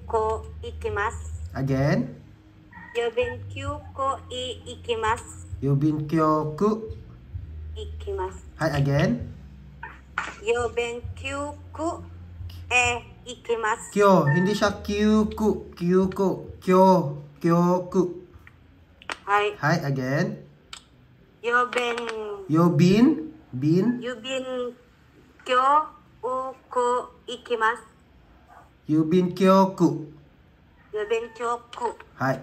ko ikimasu. Again. Yobenkyu ko ikimasu. Yobenkyo Ikimasu. Hi, again. Yobenkyu ku ikimasu. Kyo, hindi siya kyuku. Kyuku. Kyoku. Hi. Hi, again. Yobin kyo ko ikimasu. Yobenkyoku. Yobenkyo ku. Hi.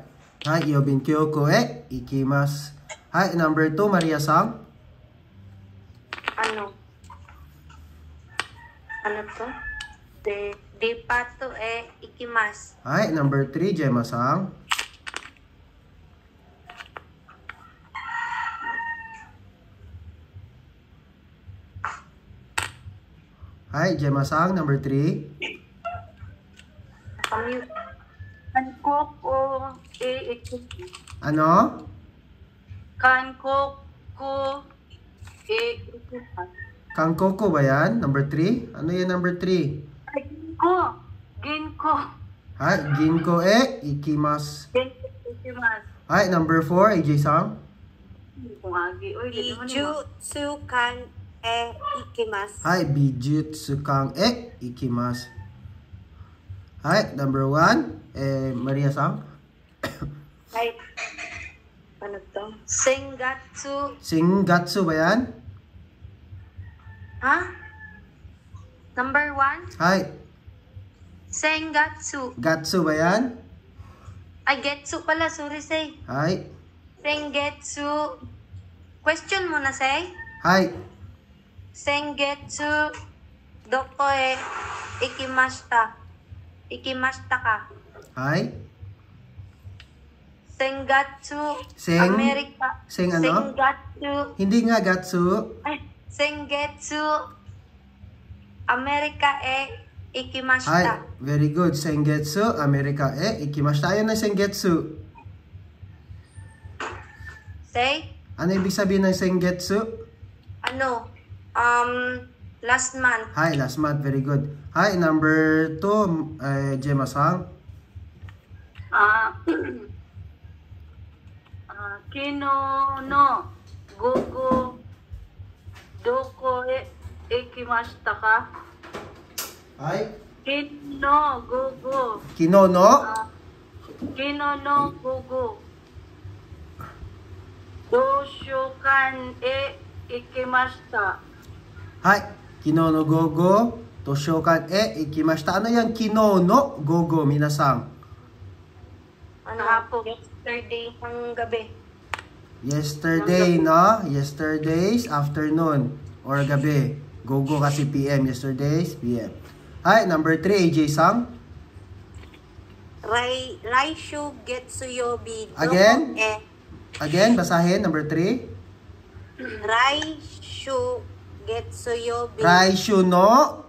Hi, yobenkyoku ikimasu. Hi, number 2, Maria-san. Ano to? Depato ikimasu. Hi, number 3, Gemma-san. Hi, Gemma-san, number 3. Kankoku ikimasu. Ano? Kankoku ikimasu. Kangkoko ba yan? Number 3? Ano yan number 3? Ginko. Hi, ginko ikimasu. Ikimasu. Hi, number 4, AJ-san. Bijutsukan ikimasu. Hi, bijutsukan ikimasu. Hi, number 1, Maria-san. Hi. Ano to? Sengatsu. Shingatsu ba yan? Ha? Number 1? Hi, Sengatsu. gatsu ba yan? Ay, getsu pala. Sorry, say. Hi. Sengetsu. Question mo na, say. Hi. Sengetsu. Doko ikimashita. Ikimashita ka. Hi. Sengatsu. Seng? Amerika. Seng ano? Sengatsu. Hindi nga gatsu. Ay, Sengetsu. Amerika Hi. ikimashita. Very good. Sengetsu, Amerika ikimashita. Ayun na sengetsu. Say, Ano ibig sabihin ng sengetsu? ano, last month. Hi, last month. Very good. Hi, number 2, Gemma-san. Kino no gogo doko ikimashita ka? Hi. Kino gogo. Kinono. Kino no gogo. Doshokan ikimashita. Hi. Kinono gogo. Toshokan ikimashita. Ano yan? Kinono gogo, minasang. Ano hapon? Yesterday ang gabi. Yesterday, no? Yesterday's afternoon or gabi. Gogo kasi PM. Yesterday's PM. Hi, number 3, AJ-san. Raishu getsuyobi. Again? Again, basahin. Number 3. Raishu getsuyobi. Raishu no.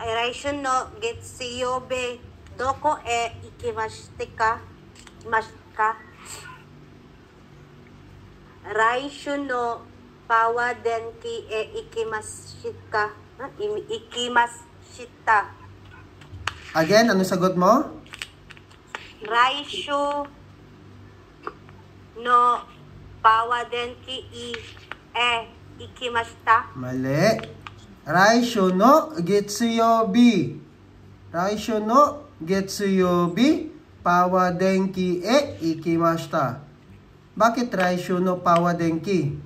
Raishu no getsuyobi. Doko ikimashita ka? Raishu no pawa denki ikimashita. Ikimashita. Again, ano sagot mo? Raishu no pawa denki ikimashita. Mali. Raishu no getsuyobi. Raishu no getsuyobi. Pawa denki ikimashita. Bakit raishu no pawa denki?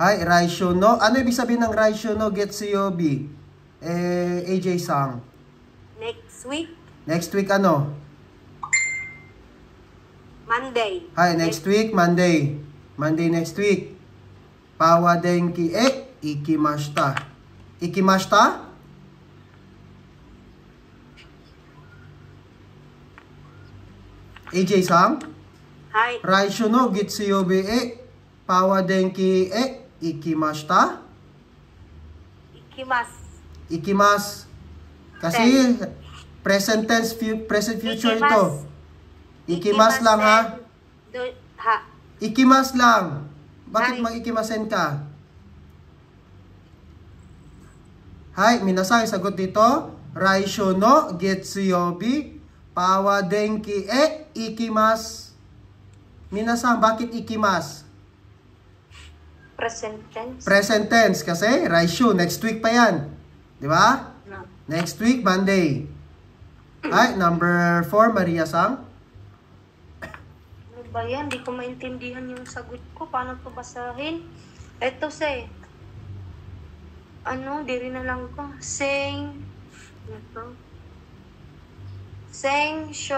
Hi, raishu no. Ano ibig sabihin ng raishu no getsuyobi? AJ-san. Next week, Next week ano? Monday. Hi, next week, Monday. Monday next week. Pawa denki ikimashita. Ikimashita? AJ-san? Hi. Raishu no getsuyobi pawa denki ikimashita? Ikimas. Kasi present tense, present future ito. Ikimas lang ha. Ikimas lang. Bakit Hi. mag-ikimasen ka? Hai, minasang, sagot dito. Raisho no getsuyobi, pawa denki e ikimasu. Minasang, bakit ikimasu? Present tense. Present tense kasi raisho, next week pa yan. Di ba? No. Next week, Monday. Hai, number 4, Maria-sang. Ano ba yan? Di ko maintindihan yung sagot ko. Paano to basahin? Ito say. Ano? Diri na lang ko. Ito. Senshu.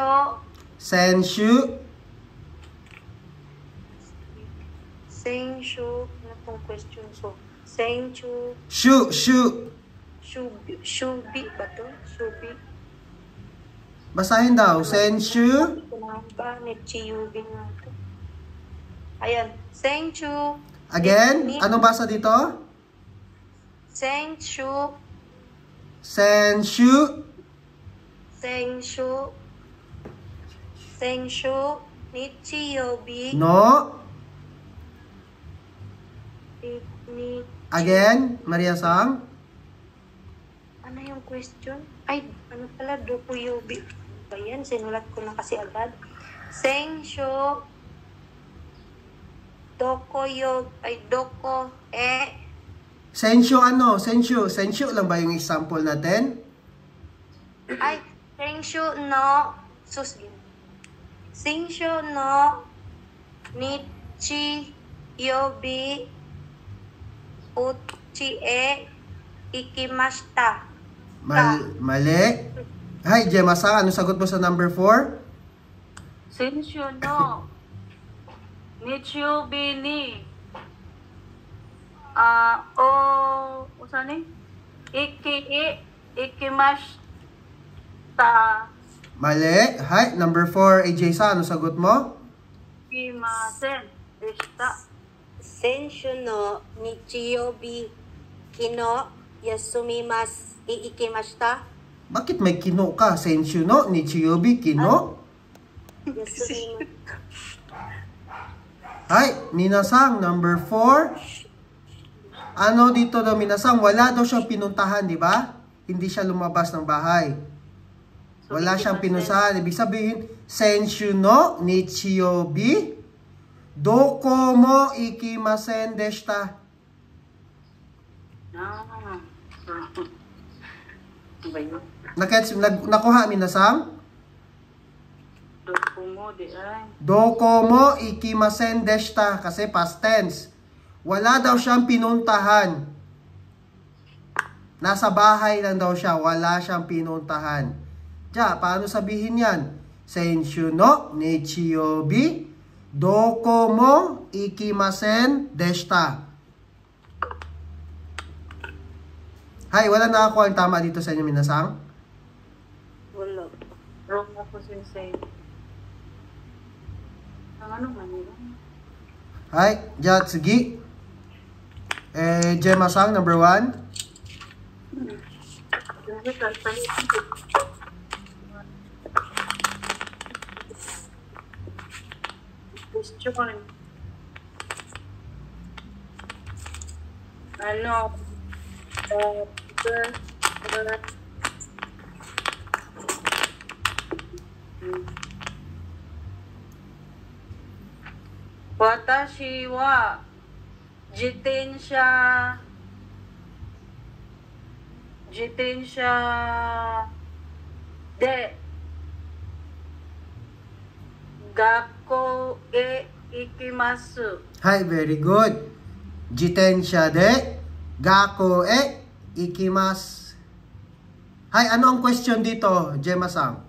Ano pong question ko? Senshu. Shu. Shubi ba to? Shubi. Basahin daw. Senshu. Ba? Nechiyubi nga to. Ayan. Senshu. Again, anong basa dito? Senshu. Nichiyobi. No. Ni, Again, Maria-sang. ano yung question? Ay, ano pala? Dokuyobi. Ba yan? Sinulat ko na kasi agad. Senshu. Doko Senshu ano? Senshu lang ba yung example natin? ay, Senshu no Senshu no Nichi Yobi Uchi e Ikimashita. Mali. Hi, Gemma-san, ano sagot mo sa number 4? Senshu no Nichiyobi ni usani? Ikimashita. Mali. Hi, number 4, AJ-san, ano sagot mo? Ikimasen deshita. Senshu no Nichiyobi Kino Yasumimasu Ikimashita. Bakit may kino ka? Senshu no? Nichiyobi, kino? Yasumimasu. Hi, Minasang, number 4. Ano dito daw, Minasang? Wala daw siyang pinuntahan, di ba? Hindi siya lumabas ng bahay. Wala siyang pinuntahan. Ibig sabihin, Senshu no Nichiyobi doko mo ikimasen deshita. Nakuha, Minasang? Dokumo di ay. Doko mo ikimasen deshita kasi past tense. Wala daw siyang pinuntahan. Nasa bahay lang daw siya. Wala siyang pinuntahan. Diya, paano sabihin yan? Senshu no nichiyobi doko mo ikimasen deshita. Hay, wala nakakuha ang tama dito sa inyo, Minasang? Wala. Wrong ako sensei. Ang ano man yun? Hay, diya, sige. Gemma-sang, number 1. Question. Ano? Watashi wa jitensha de gakko e ikimasu. Hi, very good. Jitensha de gakko e ikimasu. Hi, ano ang question dito, Gemma-sang?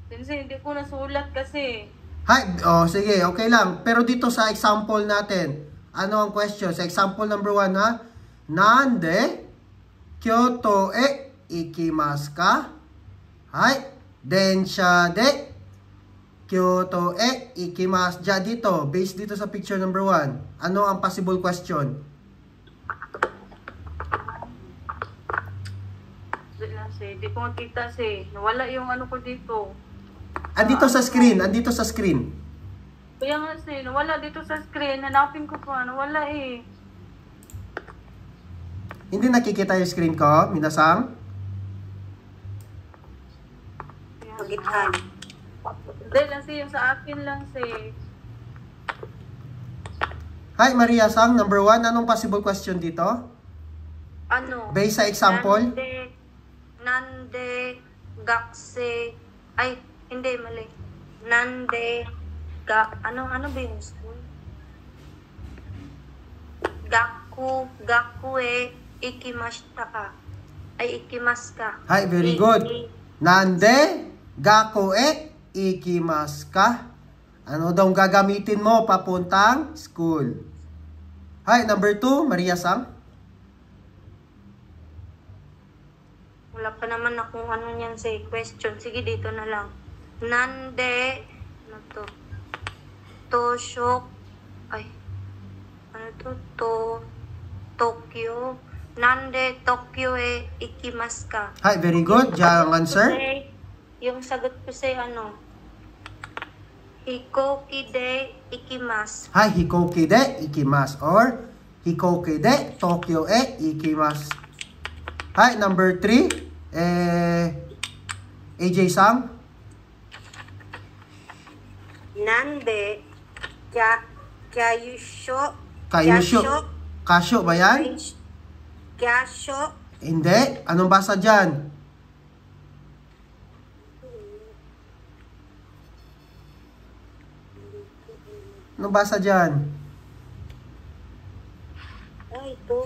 Sensei, hindi ko nasulat kasi. Hi, sige, okay lang. Pero dito sa example natin, ano ang question? Sa example number 1, ha? Nande Kyoto e ikimasu ka? Hi, densha de Kyoto e ikimasu. Diyan dito, based dito sa picture number 1. Ano ang possible question? Hindi ko makita nawala yung ano ko dito. Andito sa screen. Kaya nga nawala dito sa screen. Hanapin ko pa, nawala eh. Hindi nakikita yung screen ko, minasang? Pagithan. Hindi lang si yung sa akin lang si. Hi, Maria Sang, number 1. Anong possible question dito? Ano? Based sa example? Nande, gakse, ay, hindi, mali. Nande, ano ba yung school? Gakue, ikimashita ka. Ay, ikimas ka. Hi, very good. Nande, gako ikimasu ka? Ano daw gagamitin mo papuntang school? Hi, number 2, Maria Sang. Wala pa naman akong ano niyan sa question. Sige, dito na lang. Nande, ano to? Toshok, ay, ano to? Tokyo. Nande, Tokyo ikimasu ka. Hi, very good. Diyan ang answer. Yung sagot ko sa ano, Hikoki de ikimasu. Hi, hikoki de ikimasu. Or, hikoki de Tokyo ikimasu. Hi, number 3. AJ Sang. Nande, kyusho. Kasyo ba yan? Kyasho. Hindi. Anong basa dyan? Anong basa dyan? Ay, ito.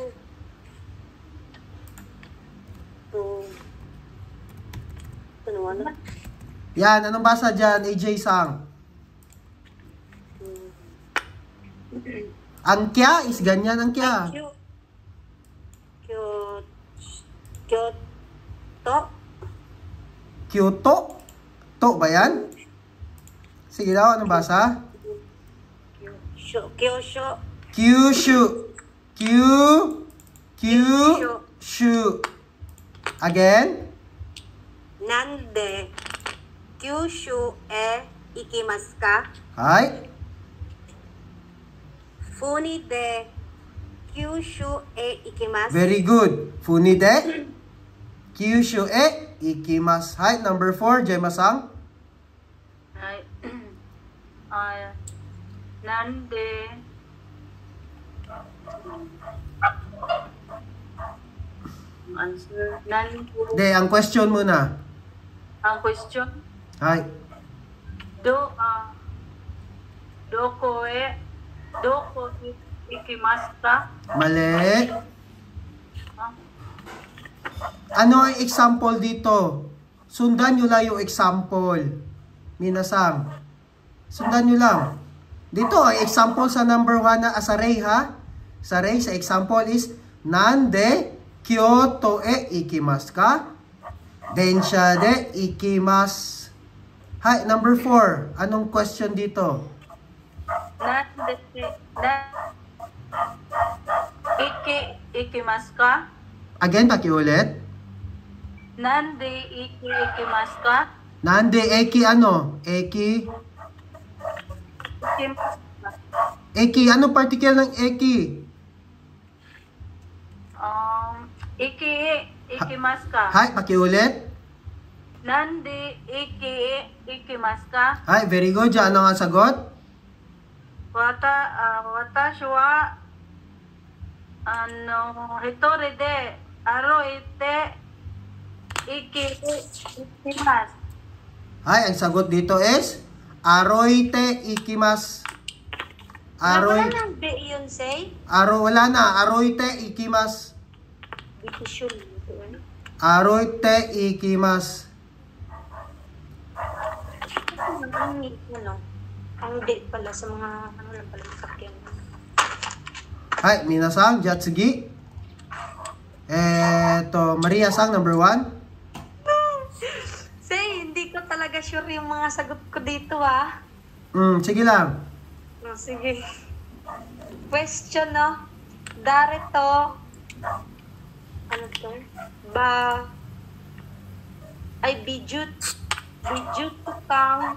Ano na? Yan. Anong basa dyan, AJ Sang? Ang kya is ganyan ang kya. Kyoto. Kyoto. To ba yan? Sige daw, anong basa? Kyosho. Kyushu. Kyushu. Again? Nande, Kyushu ikimasu ka? Hi. Funi de Kyushu ikimasu. Very good. Funi de Kyushu ikimasu. Hi, number 4, Jema-sang. Ay, nande. Answer. Nande. De, ang question muna. Ang question. Hi. Doko ikimasu ka? Mali. Ano ang example dito? Sundan nyo lang yung example. Minasang. Sundan nyo lang. Dito, ang example sa number 1 na asarei ha. Sarei sa example is, Nande Kyoto ikimasu ka? Densha de ikimasu. Hi, number 4. Anong question dito? Ikimasu ka? Again, pakiulit. Nande ikimasu ka? Nande eki ano? Eki? Ikimasu ka? Eki, anong particle ng eki? Ikimasu ka? Hi, pakiulit. Nande ikimasu ka? Hi, very good. Diyan ano ang sagot? Watashi wa hitori de aroite ikimasu. Hi, ang sagot dito is aroite ikimasu. Wala nang B yun, say? Wala na. Aroite ikimasu. Bikisyon. Aroite ikimasu. Ang D pala sa mga, ano lang pala, sakyan. Hi, minasang, jatsugi. Maria Sang, number 1. Say, hindi ko talaga sure yung mga sagot ko dito, ah. Sige lang. Sige. Question, no? Darito. Ano to? Bijut kang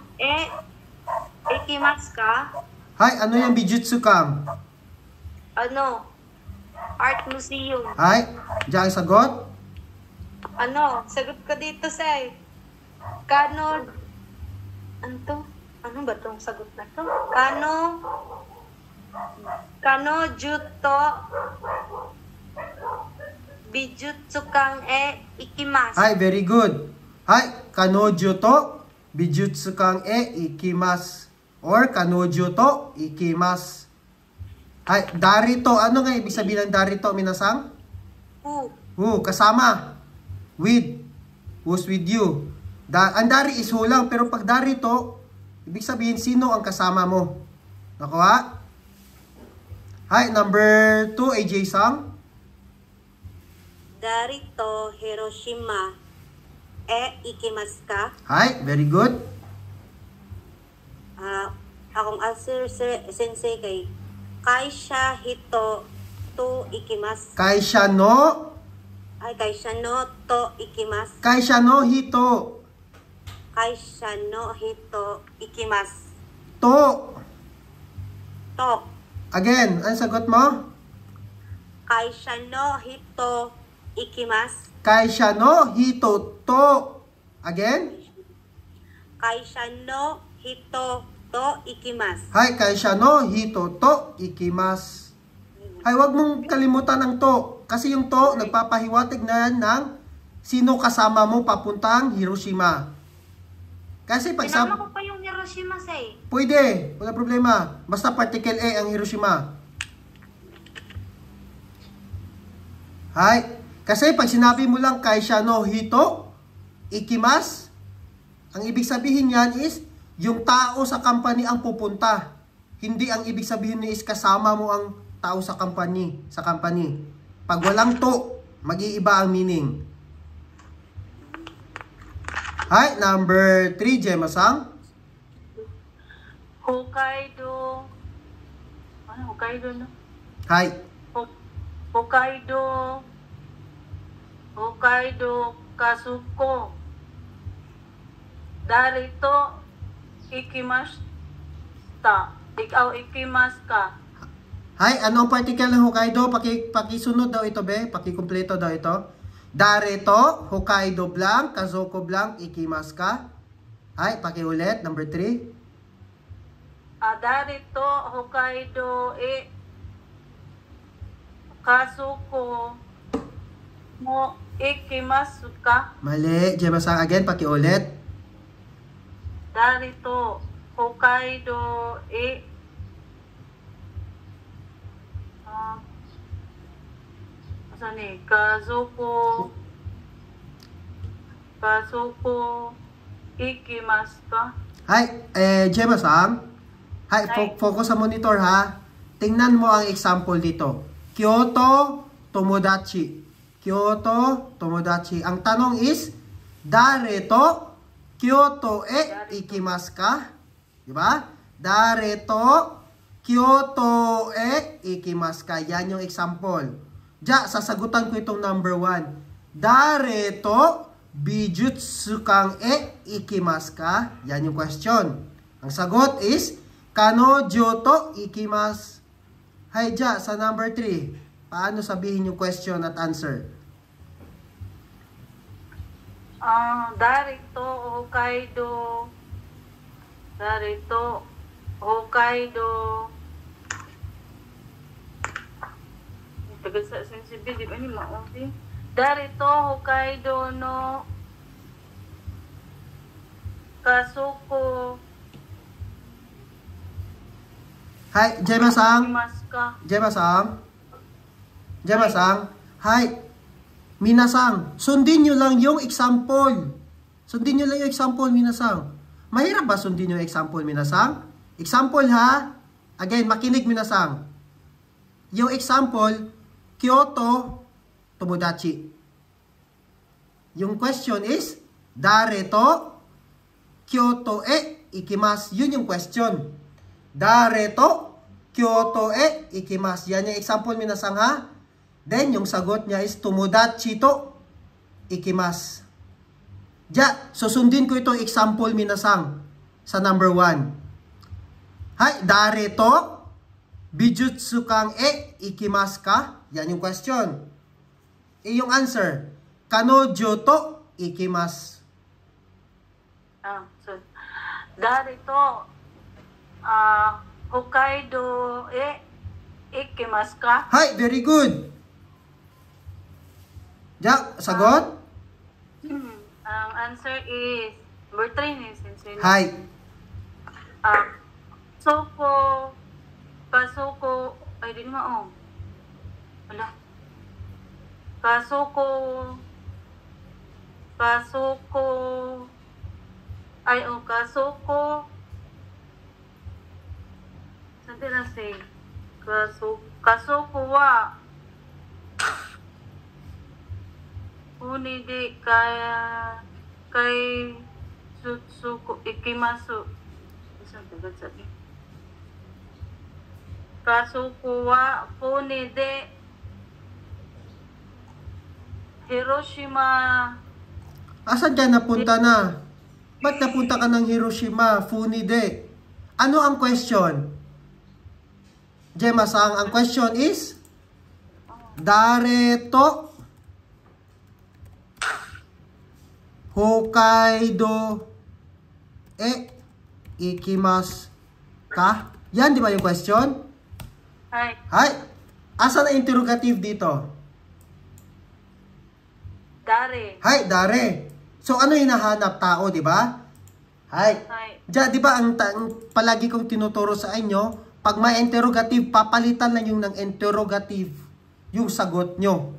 ikimasu ka? Hi, ano yung bijutsu kang? Ano? Art Museum. Hay, diyan ang sagot. Ano? Sagot ko dito, say. Kano... Ano to? Ano ba tong sagot na to? Kano juto bijutsu kang ikimasu. Hay, very good. Hay, kanojo to bijutsu kang ikimasu. Or kanojo to ikimasu. Hay, darito. Ano nga ibig sabihin ng darito, minasang? Kasama. With. Who's with you? Ang dari is who lang. Pero pag darito, ibig sabihin sino ang kasama mo. Nakuha? Hay, number 2, AJ-sang. Darito Hiroshima ikimasu ka? Hay, very good. Akong answer sensei kay Kaisha hito to ikimasu. Kaisha no Kaisha no to ikimasu. Kaisha no hito. Kaisha no hito ikimasu. To. To. Again, ang sagot mo? Kaisha no hito ikimasu. Kaisha no hito to. Again? Kaisha no hito to ikimasu. Hay, kaisha no hito to ikimasu. Hay, wag mong kalimutan ang to. Kasi yung to, nagpapahiwatig na yan ng sino kasama mo papuntang Hiroshima. Kasi pag Sinama ko pa yung Hiroshima, say. pwede, wala problema. Basta particle A ang Hiroshima. Hay, kasi pag sinabi mo lang kaisha no hito ikimasu, ang ibig sabihin yan is yung tao sa company ang pupunta. Hindi ang ibig sabihin is kasama mo ang tao sa company. Pag walang to, mag-iiba ang meaning. Hay, number 3, Gemma-sang. Hokkaido. Ano, Hokkaido na? Hay. Hokkaido Kazuko. Darito ikimashita. Ikimasu ka. Hay, anong particle ng Hokkaido? Pakisunod daw ito, be. Pakikumpleto daw ito. Dareto, Hokkaido blank, Kazuko blank, ikimasu ka. Hay, pakiulit. Number 3. Darito Hokkaido Kazuko mo ikimasu ka. Mali. Gemma-sang again, pakiulit. Darito Hokkaido saan eh? Kazuko ikimasu ka. Hay, Gemma-sang. Hay, focus sa monitor ha. Tingnan mo ang example dito. Kyoto, Tomodachi. Kyoto, Tomodachi. Ang tanong is, Dareto, Kyoto ikimasu ka? Diba? Dareto, Kyoto ikimasu ka. Yan yung example. Sasagutan ko itong number 1. Dareto, bijutsu kang ikimasu ka? Yan yung question. Ang sagot is, kanojo to ikimasu. Hay, sa number 3. Paano sabihin yung question at answer? Darito Hokkaido tagal sa sensibility ba ni maudi? Darito Hokkaido no Kazuko Hay, Gemma-sang. ikimasu ka. Gemma-sang. Hay, minasang. Sundin nyo lang yung example. Minasang. Mahirap ba sundin yung example, minasang? Example ha. Again, makinig, minasang. Yung example, Kyoto, Tomodachi. Yung question is, Dareto, Kyoto ikimasu. Yun yung question. Dareto, Kyoto ikimasu. Yan yung example, minasang ha. Then, yung sagot niya is, Tomodachi to ikimasu. Susundin ko itong example, minasang, sa number 1. Hay, Dareto, Bijutsu kang ikimasu ka? Yan yung question. Yung answer, kanojo to ikimasu. So, darito, Hokkaido ikimasu ka? Hi, very good. Ja, sagot? Ang answer is number 3 ni Sensei. Hi. Kasuko, ay di naman Wala. Kasuko, kasuko, saan na say? Kasuko wa, unidi kay Sutsuko ikimasu. Isang tagad sabi. Kasuko wa funide Hiroshima. Asan ka napunta na? Ba't napunta ka ng Hiroshima, Funide? Ano ang question? Gemma-san, ang question is? Dareto Hokkaido ikimasu ka? Yan, di ba yung question? Hi. Hay, asan ang interrogative dito? Dare. Hay, dare. So, ano hinahanap tao, di ba? Hay. Hi. Diyan, di ba, ang palagi kong tinuturo sa inyo, pag may interrogative, papalitan lang yung ng interrogative, yung sagot nyo.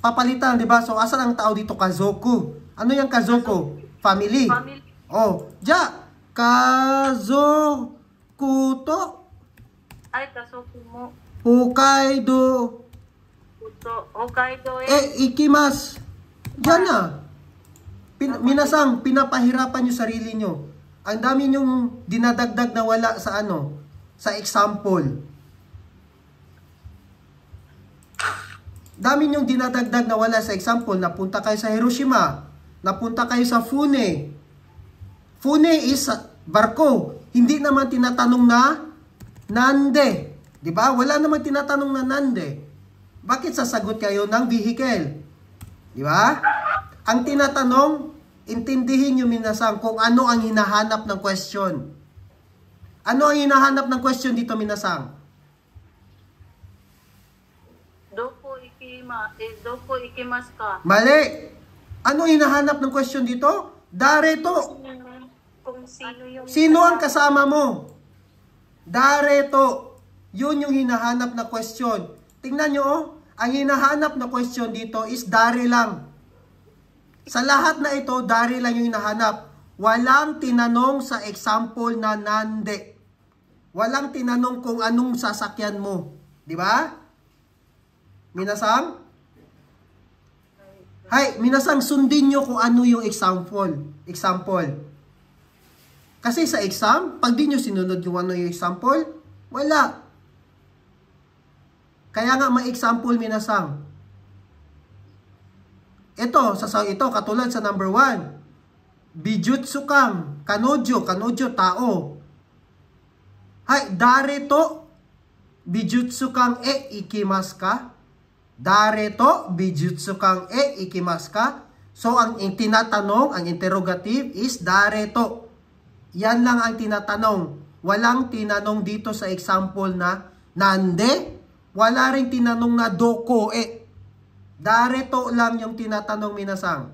Papalitan, di ba? So, asan ang tao dito? Kazoku. Ano yung kazoku? Family. Family. Oh, diyan. Kazoku to Ay, kasuko mo. Hokkaido Hokkaido ikimasu. Diyan na. Minasang, pinapahirapan nyo sarili nyo. Ang dami nyong dinadagdag na wala sa sa example. Dami nyong dinadagdag na wala sa example. Napunta kayo sa Hiroshima. Napunta kayo sa Fune. Fune is barko. Hindi naman tinatanong na nande. Diba? Wala naman tinatanong na nande. Bakit sasagot kayo ng vehicle? Diba? Ang tinatanong, intindihin nyo minasang kung ano ang hinahanap ng question. Ano ang hinahanap ng question dito minasang? Doko ikimasu ka. Mali! Ano hinahanap ng question dito? Dareto. Kung sino yung... Sino ang kasama mo? Dareto. Yun yung hinahanap na question. Tingnan nyo, ang hinahanap na question dito is dare lang. Sa lahat na ito, dare lang yung hinahanap. Walang tinanong sa example na nande. Walang tinanong kung anong sasakyan mo. Di ba? Minasang? Hay, minasang sundin nyo kung ano yung example. Kasi sa exam, pag di nyo sinunod yung ano yung example, wala. Kaya nga may example minasang. Ito, katulad sa number 1. Bijutsu kang, kanojo, tao. Hay, dare to, bijutsu kang ikimasu ka? Dare to, bijutsu kang ikimasu ka? So, ang tinatanong, ang interrogative is dare to. Yan lang ang tinatanong. Walang tinanong dito sa example na nande. Wala rin tinanong na doko Dare to lang yung tinatanong minasang.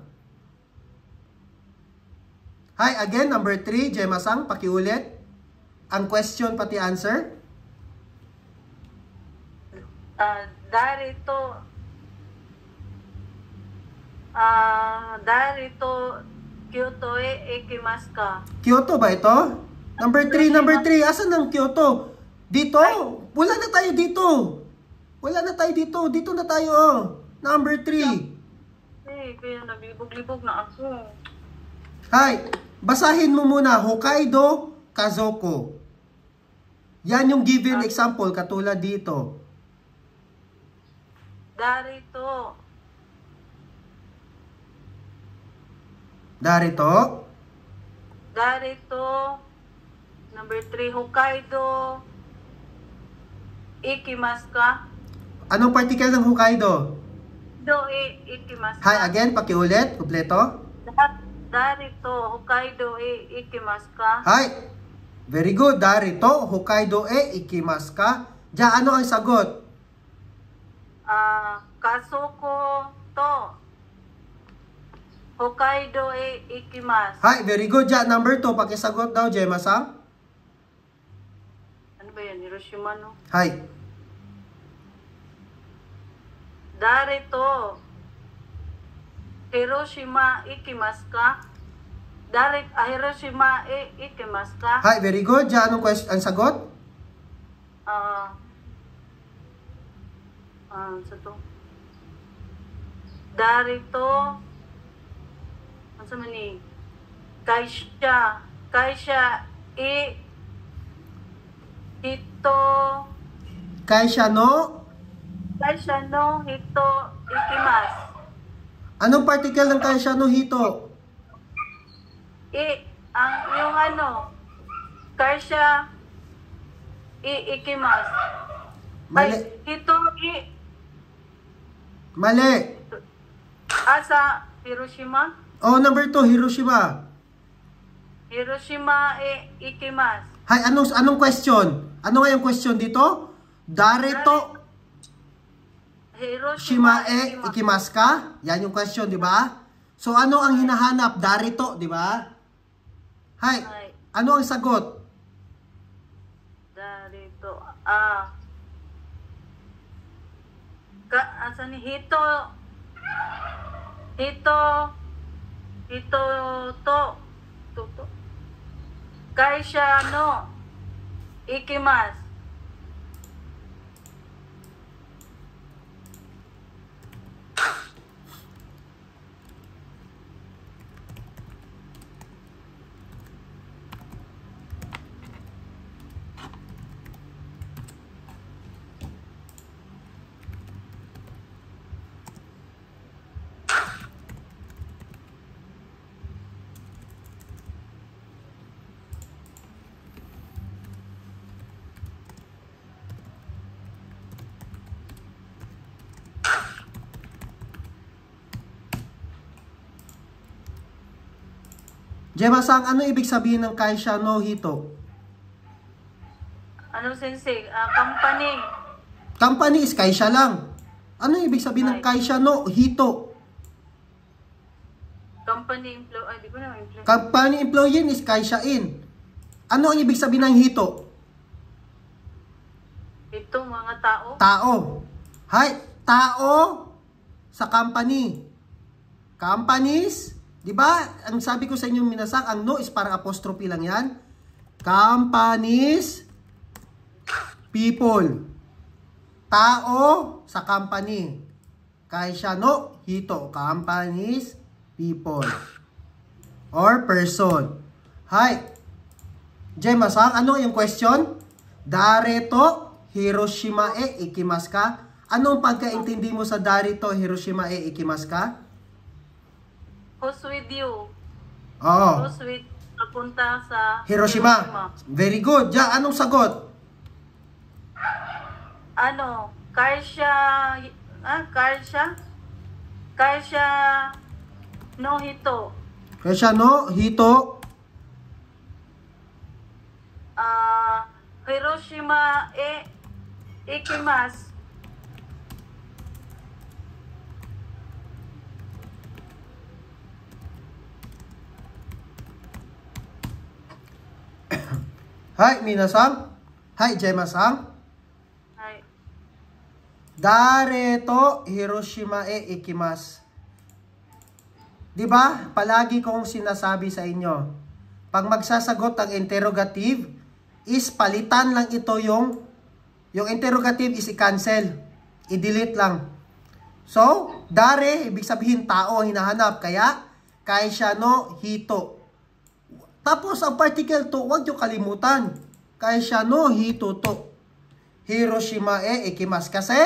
Hi, again, number 3, Gemma-sang, pakiulit. Ang question pati answer. Darito Kyoto ikimasu ka. Kyoto ba ito? Number 3. Asan ang Kyoto? Dito. Wala na tayo dito. Dito na tayo. Number 3. Kaya nabibog-libog na ako. Hi, basahin mo muna. Hokkaido, Kazoko. Yan yung given example katulad dito. Darito. Darito. Number 3, Hokkaido. ikimasu ka? Anong particle ng Hokkaido? Do ikimasu Hi, ka? again, pakiulit. Kumpleto. Darito Hokkaido ikimasu ka? Hi. Very good. Darito, Hokkaido ikimasu ka? Diyan, ano ang sagot? Kasoko to Hokkaido ikimasu. Hi, very good. Diyan, number 2. Pakisagot daw, Gemma-san. Ano ba yan? Hiroshima, no? Hi. Darito Hiroshima ikimasu ka? Hiroshima ikimasu ka? Hi, very good. Diyan, anong ang sagot? Sa to. Darito ano sa mani? Kaisha hito Kaisha no? Kaisha no hito ikimasu. Anong particle ng Kaisha no hito? Yung ano, Kaisha ikimasu. Mali. Hito Mali. sa Hiroshima. Oh, number 2, Hiroshima. Hiroshima ikimasu. Hi, anong question? Ano nga yung question dito? Darito Hiroshima Shima ikimasu ka? Yan yung question, di ba? So, ano ang hinahanap? Darito, di ba? Hi, Hi. ano ang sagot? Darito. Asan ni Hito to. Kaisha no ikimasu. Gemma-san, ano ibig sabihin ng Kaisha no hito? Ano sensei? Company. Company is Kaisha lang. Ano ibig sabihin ng Kaisha no hito? Company employee. Ay, di ko na employee. Company employee is Kaisha in. Ano ang ibig sabihin ng hito? Ito mga tao. Tao. Hi, tao sa company. Companies, 'di ba? Ang sabi ko sa inyo minasak, ang no is parang apostrophe lang 'yan. Companies, people. Tao sa company. Kaisha no hito, companies, people or person. Hi. Gemma-san, ano yung question? Darito Hiroshima ikimasu ka? Anong pagkaintindi mo sa Darito Hiroshima ikimasu ka? Who's with you? Oo. Who's with papunta sa Hiroshima. Very good. Ja, anong sagot? Ano? Kaisha no hito. Kaisha no hito. Hiroshima ikimasu. Hi, minasan. Hi, Gemma-san. Ay, Darito Hiroshima ikimasu. 'Di ba? Palagi kong sinasabi sa inyo, pag magsasagot ang interrogative, is palitan lang ito yung interrogative is i-cancel. I-delete lang. So, dare, ibig sabihin tao ang hinahanap. Kaya, kaisha no hito. Tapos, ang particle to, huwag nyo kalimutan. Kaisha no hito to. Hiroshima ikimasu. Kasi,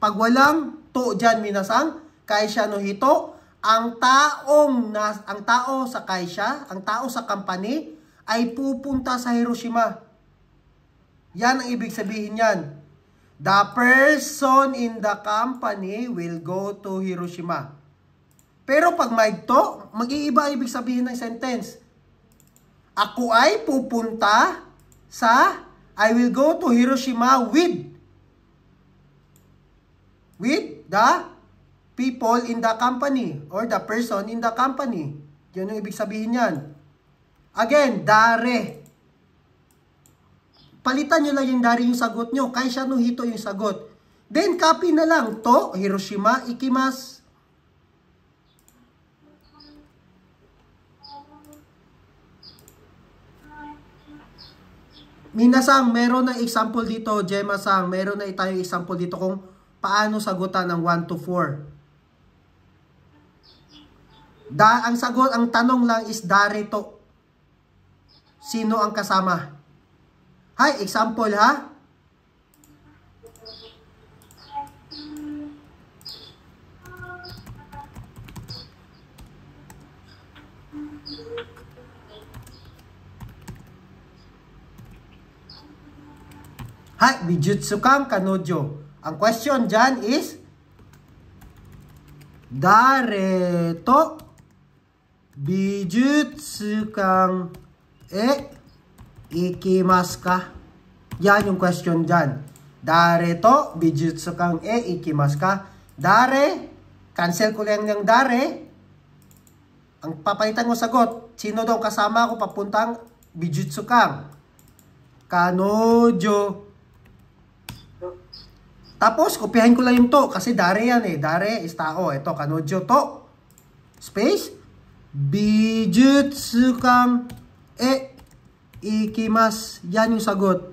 pag walang to dyan, minasang, kaisha no hito, ang tao sa kaisha, ang tao sa company, ay pupunta sa Hiroshima. Yan ang ibig sabihin yan. The person in the company will go to Hiroshima. Pero pag maigto, mag-iiba ibig sabihin ng sentence. Ako ay pupunta sa, I will go to Hiroshima with the people in the company or the person in the company. Yan yung ibig sabihin yan. Again, dare. Palitan nyo lang yung dare yung sagot nyo. Kaisha no hito yung sagot. Then, copy na lang. To, Hiroshima, ikimasu. Minasang, meron na example dito. Gemma-sang, meron na tayong example dito kung paano sagutan ng 1 to 4. Ang sagot, ang tanong lang is darito. Sino ang kasama? Hay, example ha? Hay, bijutsu kang kanojo. Ang question dyan is, Dareto bijutsu kang ikimasu ka? Yan yung question dyan. Dareto bijutsu kang ikimasu ka? Dare, cancel ko lang yung dare. Ang papalitan mo sagot, sino daw kasama ko papuntang bijutsu kang? Kanojo. Tapos, kopyahin ko lang yung to. Kasi dare yan eh. Dare is tao. Ito, kanojo to. Space. Bijutsu kang ikimasu. Yan yung sagot.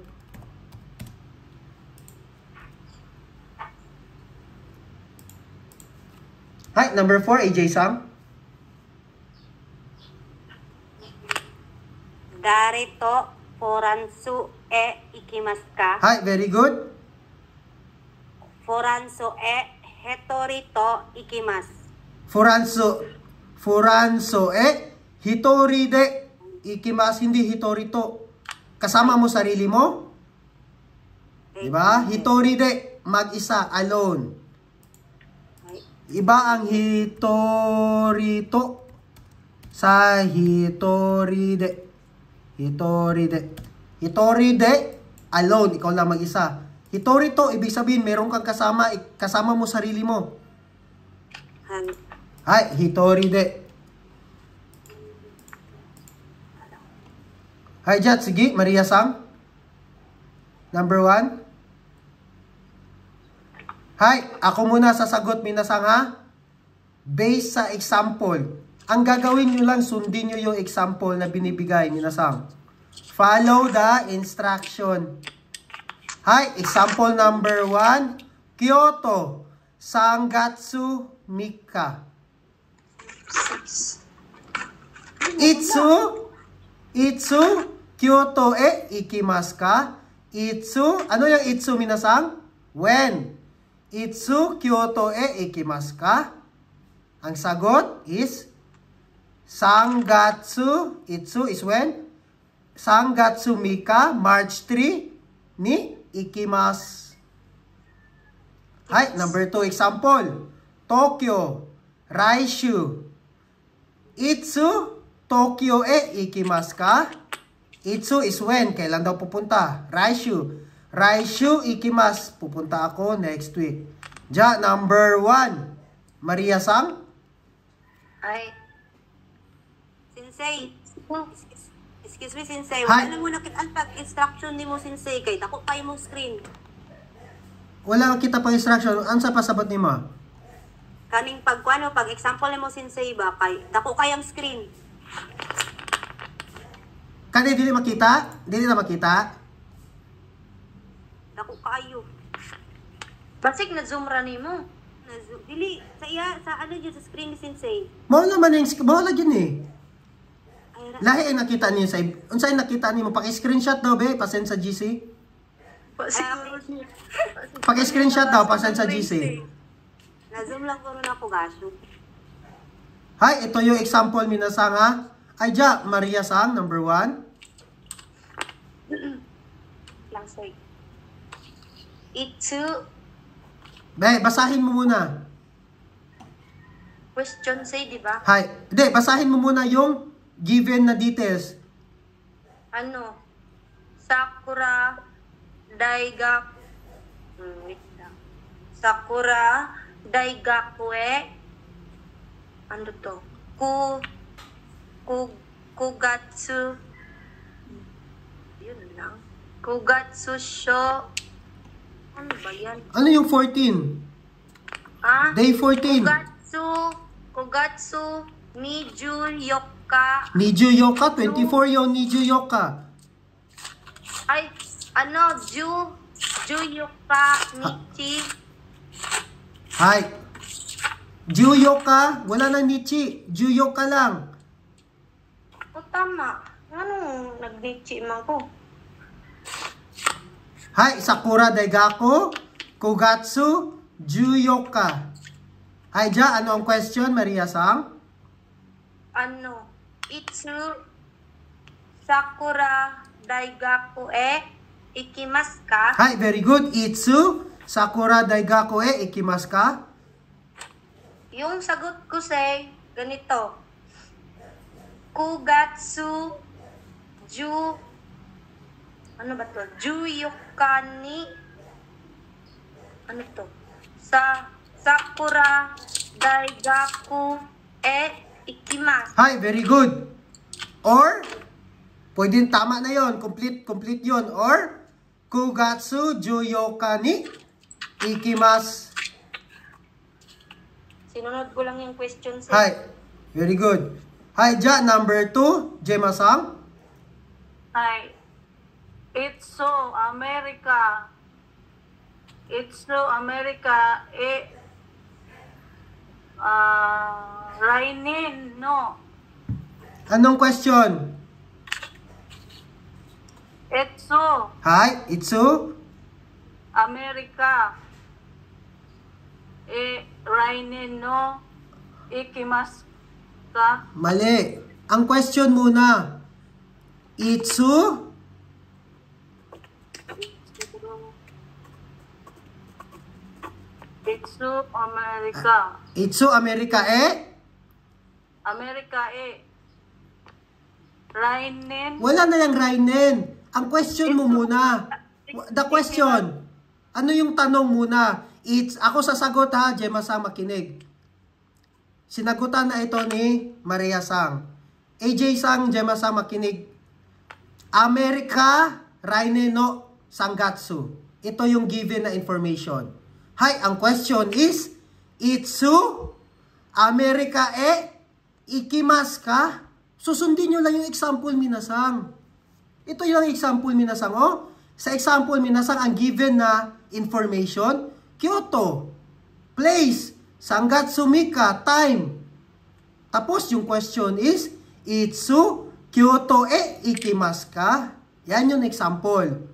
Hi, number 4, AJ-sang. Darito foransu ikimasu ka? Hi, very good. Foranso hetorito ikimasu. Furanso hitori de ikimasu, hindi hitori to. Kasama mo sarili mo? Diba? Hitori de, mag-isa, alone. Iba ang hitori to sa hitori de. Hitori de. Hitori de, alone, ikaw lang mag-isa. Hitori to, ibig sabihin, meron kang kasama, kasama mo sarili mo. Hay, hitori de. Hay, Jat, sige, Maria-sang. Number 1. Hay, ako muna sasagot, minasang ha. Based sa example. Ang gagawin nyo lang, sundin nyo yung example na binibigay, minasang. Follow the instruction. Hi, example number 1. Kyoto, Sangatsu Mika. Itsu, Kyoto ikimasu ka? Itsu, ano yung itsu minasang? When? Itsu, Kyoto ikimasu ka? Ang sagot is Sangatsu, itsu is when? Sangatsu Mika, March 3 ni ikimasu. Hi, number 2 example. Tokyo, Raishu. Itsu, Tokyo ikimasu ka? Itsu is when, kailan daw pupunta? Raishu. Raishu ikimasu, pupunta ako next week. Ja, number 1. Maria-sang? Ay, Sensei, excuse me, Sensei. Hi. Wala mo nakitaan pag-instruction ni mo, Sensei. Kay dako pa yung screen. Wala kita pang instruction. Ansa pa sabat ni mo? Kaning pag-example ni mo, Sensei ba? Kay dako kayang screen. Kani dili makita? Dili na makita? Dako kayo. basig na zoom ra nimo. Dili, sa iya, sa ano dyan sa screen ni Sensei. Mao naman yung, mao lang yun eh. Ay, Lahi ay nakita niyo sa, unsay nakita niyo? Paki-screenshot daw be, pasend sa GC. Paki-screenshot daw, pasend sa GC. na-zoom lang ko rin ako, gasyo. Hi, ito yung example minasang ha. Ay, ja, Maria-sang, number 1. Lang say. Itsu. Basahin mo muna. Question say, di ba? Hi. Hindi, basahin mo muna yung given na details. Ano? Sakura Daigaku. Wait lang. Sakura Daigakue. Ano to? Kugatsu. Yun lang. Kugatsu sho. Ano ba yan? Ano yung 14? Ah? Day 14. Kugatsu Niju Yoka. Niju Yoka, 24 yung Niju Yoka. Ay, ano? Ju Yoka Nichi. Hi. Ju Yoka, wala na Nichi. Ju Yoka lang. O tama. Anong nag-nichi man ko? Hi, Sakura Daigaku, Kugatsu, Ju Yoka. Hi, Ja, ano ang question, Maria-san? Ano? Itsu Sakura Daigaku ikimasu ka? Hi, very good. Itsu, Sakura Daigaku ikimasu ka? Yung sagot ko say, ganito. Kugatsu Ju ano ba to? Ju Yoka ni ano to? Sakura Daigaku ikimasu. Hi, very good. Or, pwedeng tama na yon, complete yon. Or, Kugatsu Ju Yoka ni ikimasu. Sinunod ko lang yung question say. Hi, very good. Hi, Ja, number 2, Jema-san. Hi. Itsu America. Itsu America rainin no. Anong question? Itsu Hi, Itsu. America rainin no. Ikimasu ka. Mali. Ang question muna. Itsu. Itsu America. Itsu America America rainin. Wala na yung rainen. Ang question mo muna. The question. Ano yung tanong muna? Ako sasagot ha, Jema-san, makinig. Sinagutan na ito ni Maria-san. AJ-san, Jema-san, makinig. America rainen no sangatsu. Ito yung given na information. Hi, ang question is, Itsu America ikimasu ka? Susundin nyo lang yung example, minasang. Ito yung example, minasang. Oh. Sa example, minasang, ang given na information, Kyoto, place, Sangatsu Mika, time. Tapos, yung question is, Itsu Kyoto ikimasu ka? Yan yung example.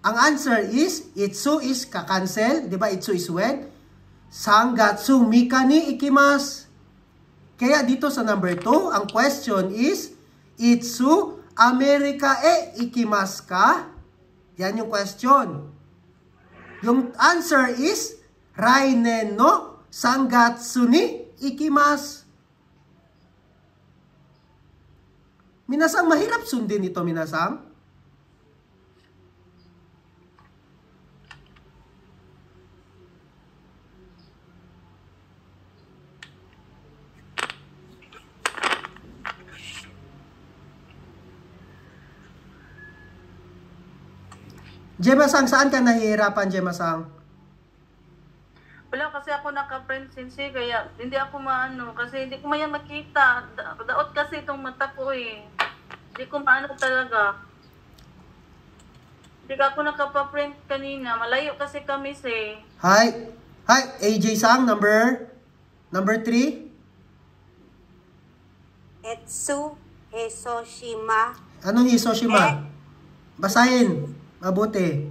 Ang answer is, Itsu is kakancel. Diba, Itsu is when? Sangatsu Mika ni ikimasu. Kaya dito sa number 2, ang question is, Itsu America ikimasu ka? Yan yung question. Yung answer is, rainen no sangatsu ni ikimasu. Minasang, mahirap sundin ito, minasang. Jema-sang, saan ka nahihirapan, Jema-sang? Wala kasi ako naka-print sensei, kaya hindi ako maano, kasi hindi ko maya makita. Daot kasi itong mata ko eh. Hindi ko maano talaga. Hindi ka ako nakapa-print kanina. Malayo kasi kami say. Hi. Hi, AJ-sang, number 3. Etsu Hisoshima. Anong Hisoshima? Basahin. Mabuti.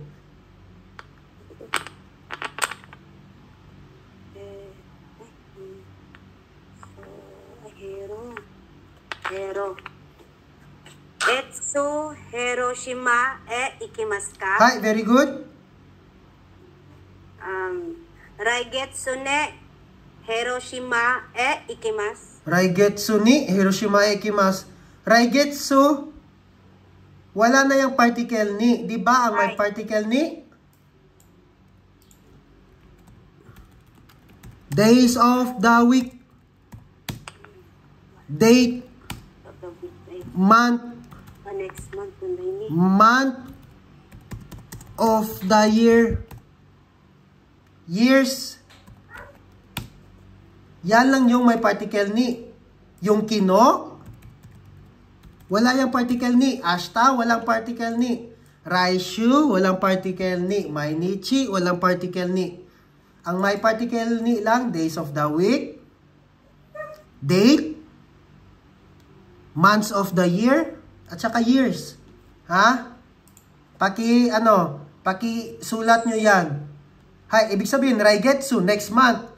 Etsu Hiroshima ikimasu ka? Hi, very good. Raigetsu ne Hiroshima e ikimasu. Raigetsu ni Hiroshima e ikimasu. Raigetsu, wala na yung particle ni. Di ba ang may particle ni? Days of the week. Date. Month. Next month, ni. Month of the year. Years. Yan lang yung may particle ni. Yung kino, wala yung particle ni. Ashita, walang particle ni. Raishu, walang particle ni. Mainichi, walang particle ni. Ang may particle ni lang, days of the week, date, months of the year, at saka years. Ha? Paki-sulat nyo yan. Hay, ibig sabihin, Raigetsu, next month.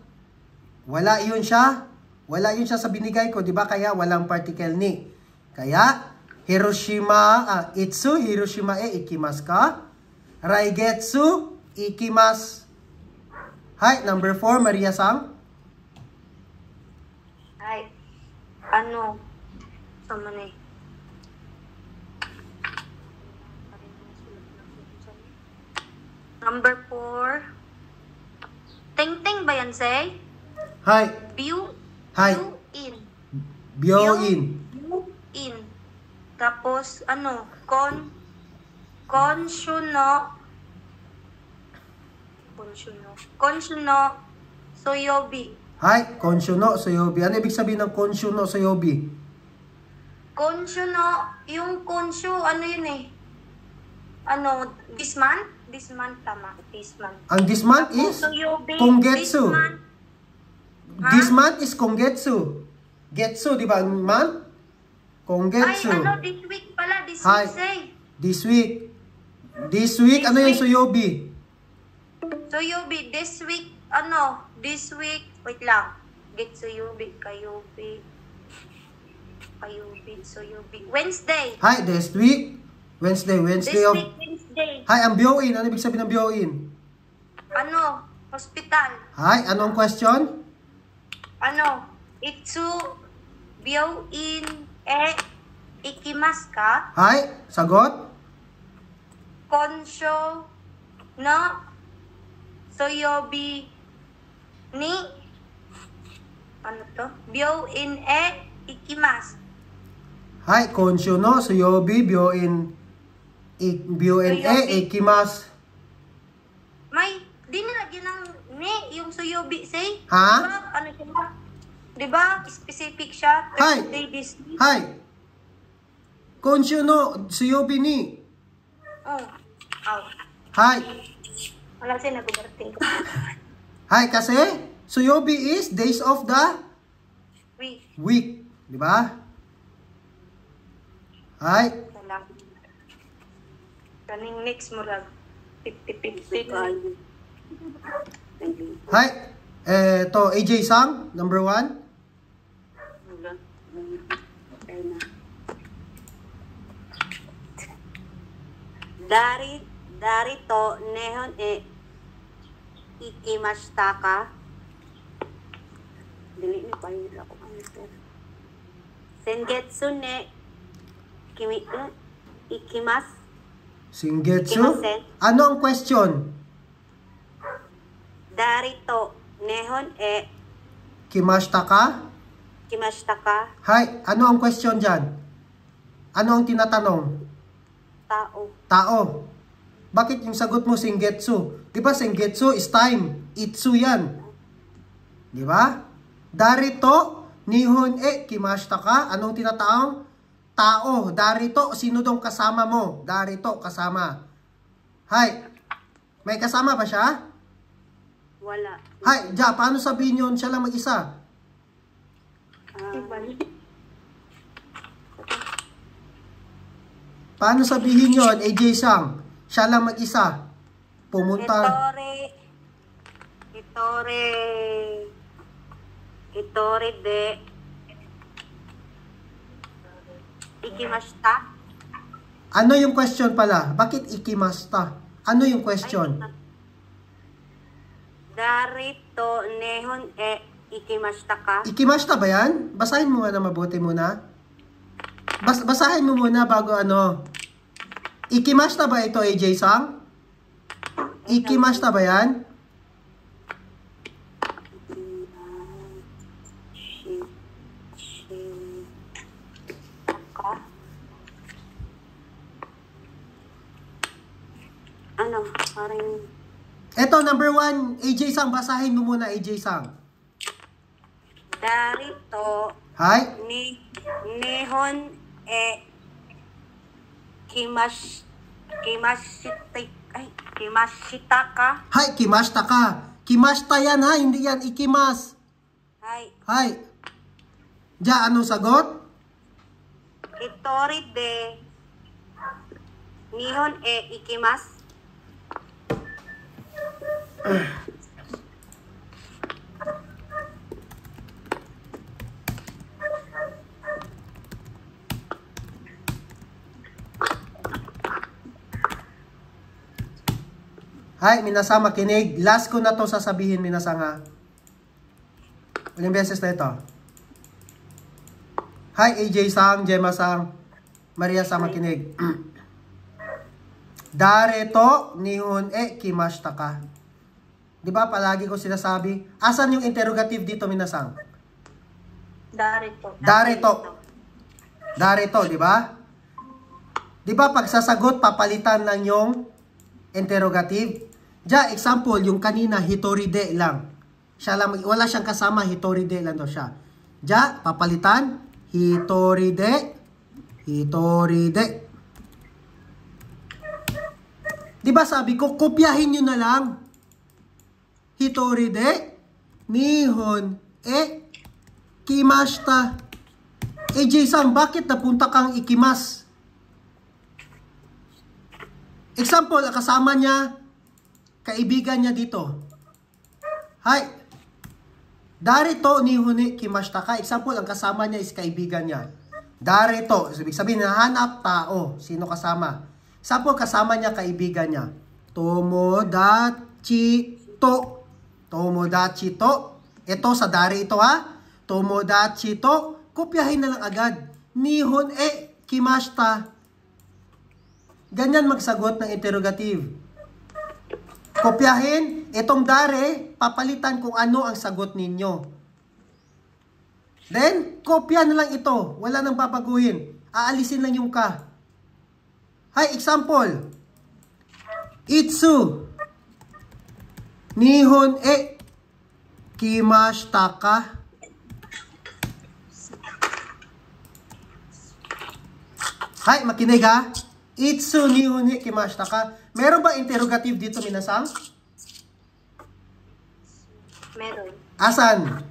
Wala yun siya. Wala yun siya sa binigay ko, di ba? Kaya walang particle ni. Kaya, Hiroshima e ikimasu ka? Raigetsu, ikimasu. Hay, number 4, Maria-san. Ay, sama na eh. Number 4. Ting-ting ba yan, Say? Hay, View. Hay. View in. Byo-in. View in. Tapos, Konshuno. Soyobi. Hay, konshuno soyobi. Ano ibig sabihin ng konshuno soyobi? Konshuno, yung konshu, yun eh? This month? This month, tama. This month. Ang this month is Soyobi. Kongetsu. This month. This month is Kongetsu. Getsu, di ba? Ang month? Kongetsu. Ay, this week pala. This Hi. week, Say. This week. This week, ano yung soyobi? Soyobi, this week, wait lang. Get Soyobi, Kayobi, Soyobi. Wednesday. Hi, this week. Wednesday This of... week, Wednesday. Hi, ang byo-in. Ano ibig sabihin ng byo-in? Hospital. Hi, anong question? Itsu, Byo-in, ikimasu ka? Hi, sagot? Konsho, no, Soyobi, ni, Byo-in, ikimasu. Hi, konshu no soyobi byo-in ikimasu. May, di nilagyan ng ni, yung Soyobi, Say. Ha? Diba, siya? Diba, specific siya. Hi. Thursday, this week. Hi. Konshu no soyobi ni. Hi. Wala siya nag-uberting ko. Hi, kasi soyobi is days of the week. Di ba? Hi. Wala. Kaning next mo lang. 50-50. Hi. To AJ Sang, number 1. Darito nehon e ikimashita ka? Dili ni pa yun ako answer. Sengetsu ne ikimasu. Singetsu. Ikimasen. Ano ang question? Darito nehon e Kimashita ka? ikimashita ka? Hi. Ano ang question dyan? Ano ang tinatanong? Tao. Bakit yung sagot mo Sengetsu? Di ba Sengetsu is time. Itsu yan. Di ba? Darito, nihon kimashita ka. Anong tinataong? Tao. Darito, sino dong kasama mo? Darito, kasama. Hi. May kasama ba siya? Wala. Hi, ja, paano sabihin yun? Siya lang mag-isa. Paano sabihin yun, AJ Sang? Siya lang mag-isa. Pumunta. Itore de ikimashita? Ano yung question pala? Bakit ikimasta? Ano yung question? Darito nehon ikimashita ka? Ikimashita ba yan? Basahin mo nga na mabuti muna. Basahin mo muna bago ano. Ikimashita ba ito, AJ-san? Ikimashita ba yan? Ano? Parang... Ito, number 1, AJ-san. Basahin mo muna, AJ-san. Darito Hi. nehon kimashita ka? Hi, kimashita ka. Kimashita yan ha, hindi yan ikimas. Hi. Hi. Ja, anong sagot? Hitori de nihon ikimasu. Hi, minasang makinig. Last ko na to sasabihin, minasang ha. Ilang beses na ito. Hi, AJ-sang, Gemma-sang, Maria-sang makinig. Dareto nihon kimashita ka. Di ba palagi ko sinasabi? Asan yung interrogative dito, minasang? Darito. Darito, di ba? Di ba pag sasagot, papalitan lang yung interrogative? Ja, example, yung kanina, hitoride lang. Siya lang, wala siyang kasama, hitoride lang daw siya. Ja, papalitan, hitoride. Di ba sabi ko, kopyahin nyo na lang. Hitoride, nihon, kimashita. AJ-san, bakit napunta kang ikimas? Example, kasama niya, kaibigan niya dito. Hi. Darito nihon kimashita ka. Example, ang kasama niya is kaibigan niya. Darito. Ibig sabihin, nahanap tao. Sino kasama? Example, kasama niya kaibigan niya. Tomodachi to. Tomodachi to. Ito sa dari ito ha. Tomodachi to. Kopyahin na lang agad. Nihon kimashita. Ganyan magsagot ng interrogative. Kopyahin, itong dare, papalitan kung ano ang sagot ninyo. Then, kopya na lang ito. Wala nang babaguhin. Aalisin lang yung ka. Hi, example. Itsu. Nihon kimashita ka. Hi, makinig ha. Itsu nihon kimashita ka. Meron ba interrogative dito, minasang? Meron. Asan?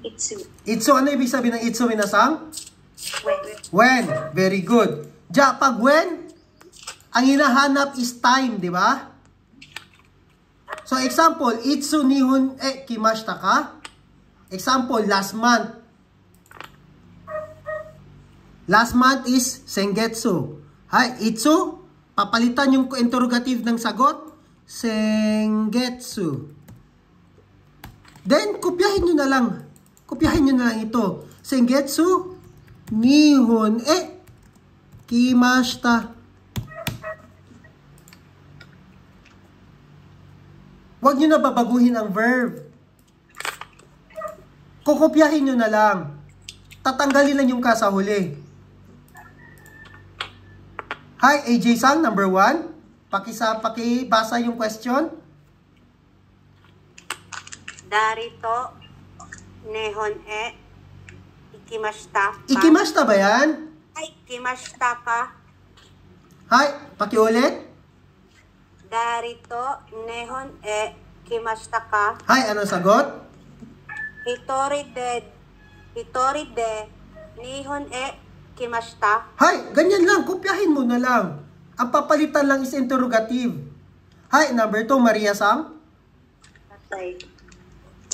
Itsu. Itsu, ano ibig sabihin ng itsu, minasang? When. When. Very good. Ja, pag when, ang hinahanap is time, di ba? So, example, itsu nihon kimashita ka. Example, last month. Last month is sengetsu. Hi, itsu, papalitan yung interrogative ng sagot, sengetsu. Then, kopyahin nyo na lang. Kopyahin nyo na lang ito. Sengetsu, nihon kimashita. Huwag nyo na babaguhin ang verb. Kukopyahin nyo na lang. Tatanggalin lang yung ka sa huli. Hi, AJ-san, number 1. Pakibasa yung question. Darito nehon ikimashita ka? Ikimashita ba yan? Ay, kimashita ka? Hi, pakiulit. Darito nehon kimashita ka? Hi, anong sagot? Hitori de nihon kimashita? Hi, ganyan lang. Kopyahin mo na lang. Ang papalitan lang is interrogative. Hi, number 2, Maria-sang. Patay.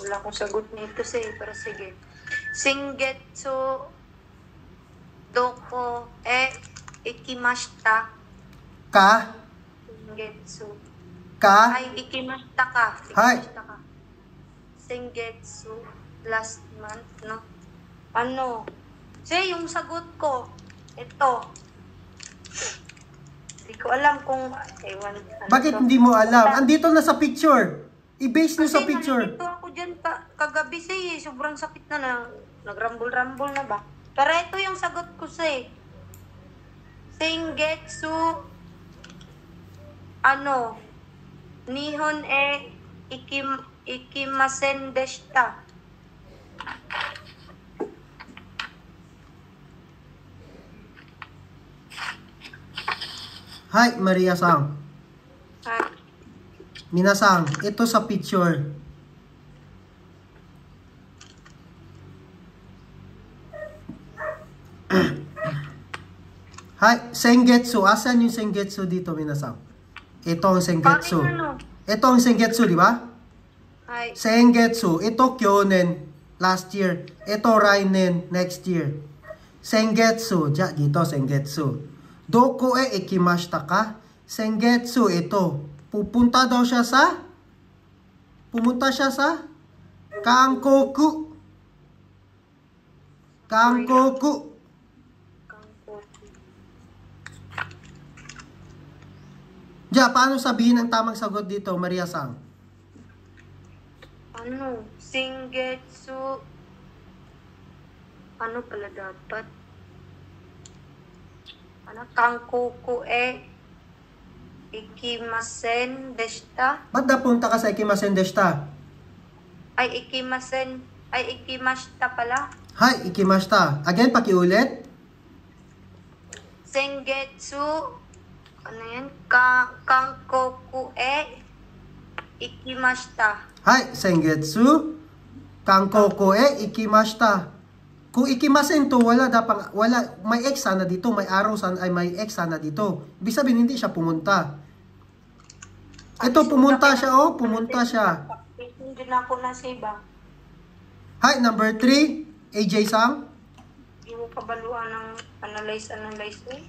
Wala akong sagot nito pero sige. Sengetsu doko ikimashita. Ka. Sengetsu. Ka. Ay, ikimashita ka. Hi. Ikimashita ka. Sengetsu last month, no? Ano? Say, yung sagot ko, ito. Hindi ko alam kung, ewan. Bakit hindi mo alam? Andito na sa picture. I-base nyo sa picture. Kasi nandito ako dyan kagabi, say, sobrang sakit na nagrambol-rambol na ba? Pero ito yung sagot ko, say. Sengetsu, ano, Nihon ikimasen deshita. Hi, Maria-san. Ah, Minasang, ito sa picture. Hi, Sengetsu. Asan yung Sengetsu dito, Minasang? Ito ang Sengetsu. Paano? Ito ang Sengetsu, di ba? Ay, Sengetsu. Ito Kyonen last year. Ito Rainen next year. Sengetsu. Dito, Sengetsu. Doko ikimashita ka? Sengetsu, ito. Pumunta siya sa Kankoku. Kankoku. Paano sabihin ang tamang sagot dito, Maria-san? ano, Sengetsu, ano pala dapat? Ano, Kankoku ikimasen deshita? Ba't napunta ka sa ikimasen deshita? Ay, ikimashita pala. Hi, ikimashita. Again, pakiulit. Sengetsu, ano yan? Kankoku ikimashita. Hi, Sengetsu. Kankoku ikimashita. Kung ikimasen to, wala, may X sana dito, may arrow sana, ay may X sana dito. Ibig sabihin, hindi siya pumunta. Ito, pumunta siya, oh, pumunta siya. Hindi na ako nasiba. Hi, number 3, AJ-sang. Hindi mo kabaluan ng analyze eh.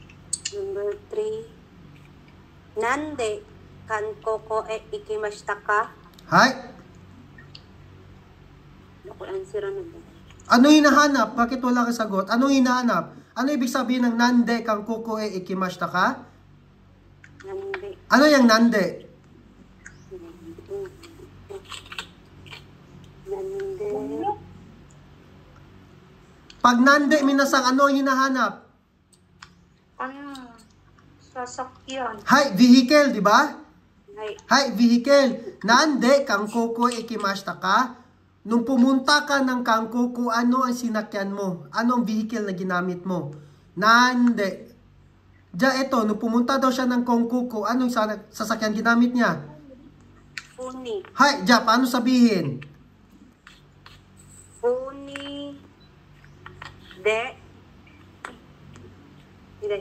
Number 3. Nande kankoko ikimashita ka? Hi. Ako answer ano ba? Ano hinahanap? Bakit wala kang sagot? Ano hinahanap? Ano ibig sabihin ng nande kang kuko ikimashita ka? Nande. Ano yung nande? Nande. Pag nande, minasang, ano ang hinahanap? Ano? Sasakyan. Hi, vehicle, di ba? Ay, Hi, vehicle. Nande kang kuko ikimashita ka? Nung pumunta ka ng Kankoku, ano ang sinakyan mo? Ano ang vehicle na ginamit mo? Nande. Ito, nung pumunta daw siya ng Kankoku, anong sasakyan ginamit niya? Funi. Hi, paano sabihin? Funi de. Hindi.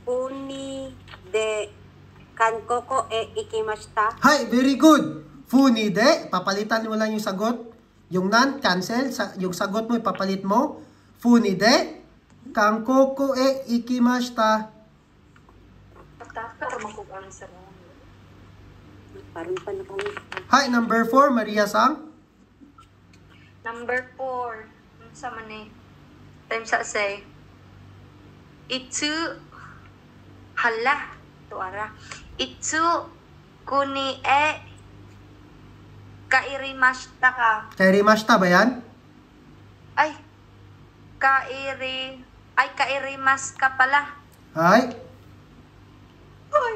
Funi de kankoko ikimashita. Hi, very good. Funide, papalitan mo lang yung sagot. Yung non, cancel. Yung sagot mo, ipapalit mo. Funide, Kankoku ikimashita. Pataka ka mag-answer. Parang pa na kami. Hi, number 4, Maria-sang. Number 4. Sa man time sa say. Itsu hala. Tuara. Itsu kuni kairimashita ka. Kairimashita ba yan? Ay, kairimas ka pala. Hi. Ay,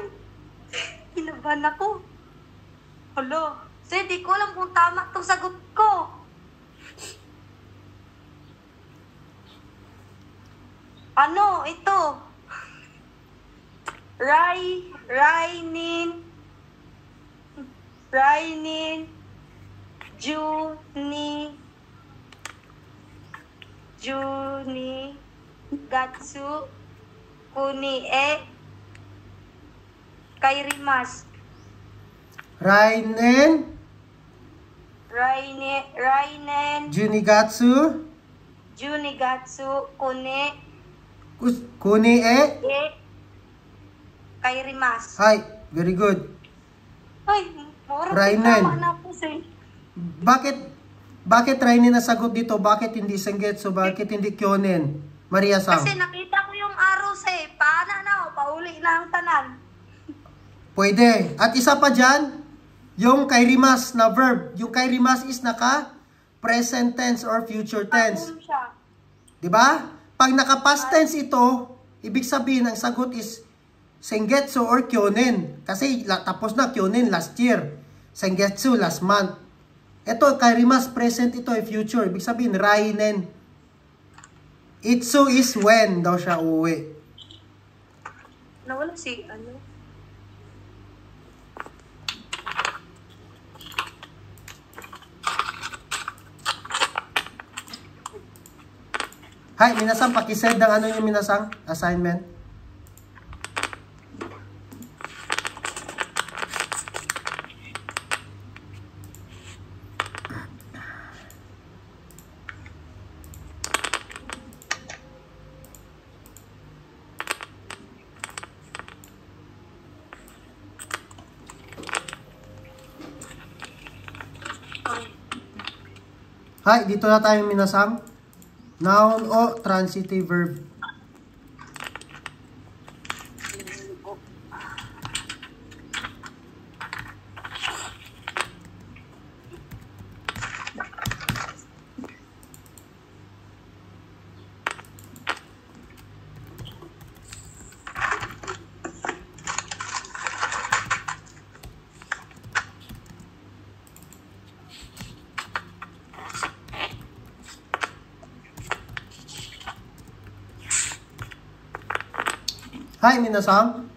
kinabahan ako. Hala, say, di ko alam kung tama itong sagot ko. Ano, ito? Rainin, Juni, Gatsu, Kuni, Kairimas. Rainen, Junigatsu, Kuni, Kuni Kairimas. Hi, very good. Ay, mura Rainen. tama na po, sir. Bakit Bakit Rainin na sagot dito? Bakit hindi Sengetsu? Bakit hindi Kyonen? Maria Sam. Kasi nakita ko yung arrows eh. Paano na? Pauli na ang tanan. Pwede. At isa pa dyan, yung kairimas na verb. Yung kairimas is naka present tense or future tense. Paul siya. Diba? Pag naka past tense ito, ibig sabihin ang sagot is Sengetsu or Kyonen. Kasi tapos na Kyonen last year. Sengetsu last month. Ito, kairimas present ito ay future. Ibig sabihin, Rainen. Itsu is when daw siya uuwi. Nawala si ano? Hay, minasang pakisend ng ano yung minasang assignment. Hay, dito na tayo minasang. Noun o transitive verb. Hi, minasang.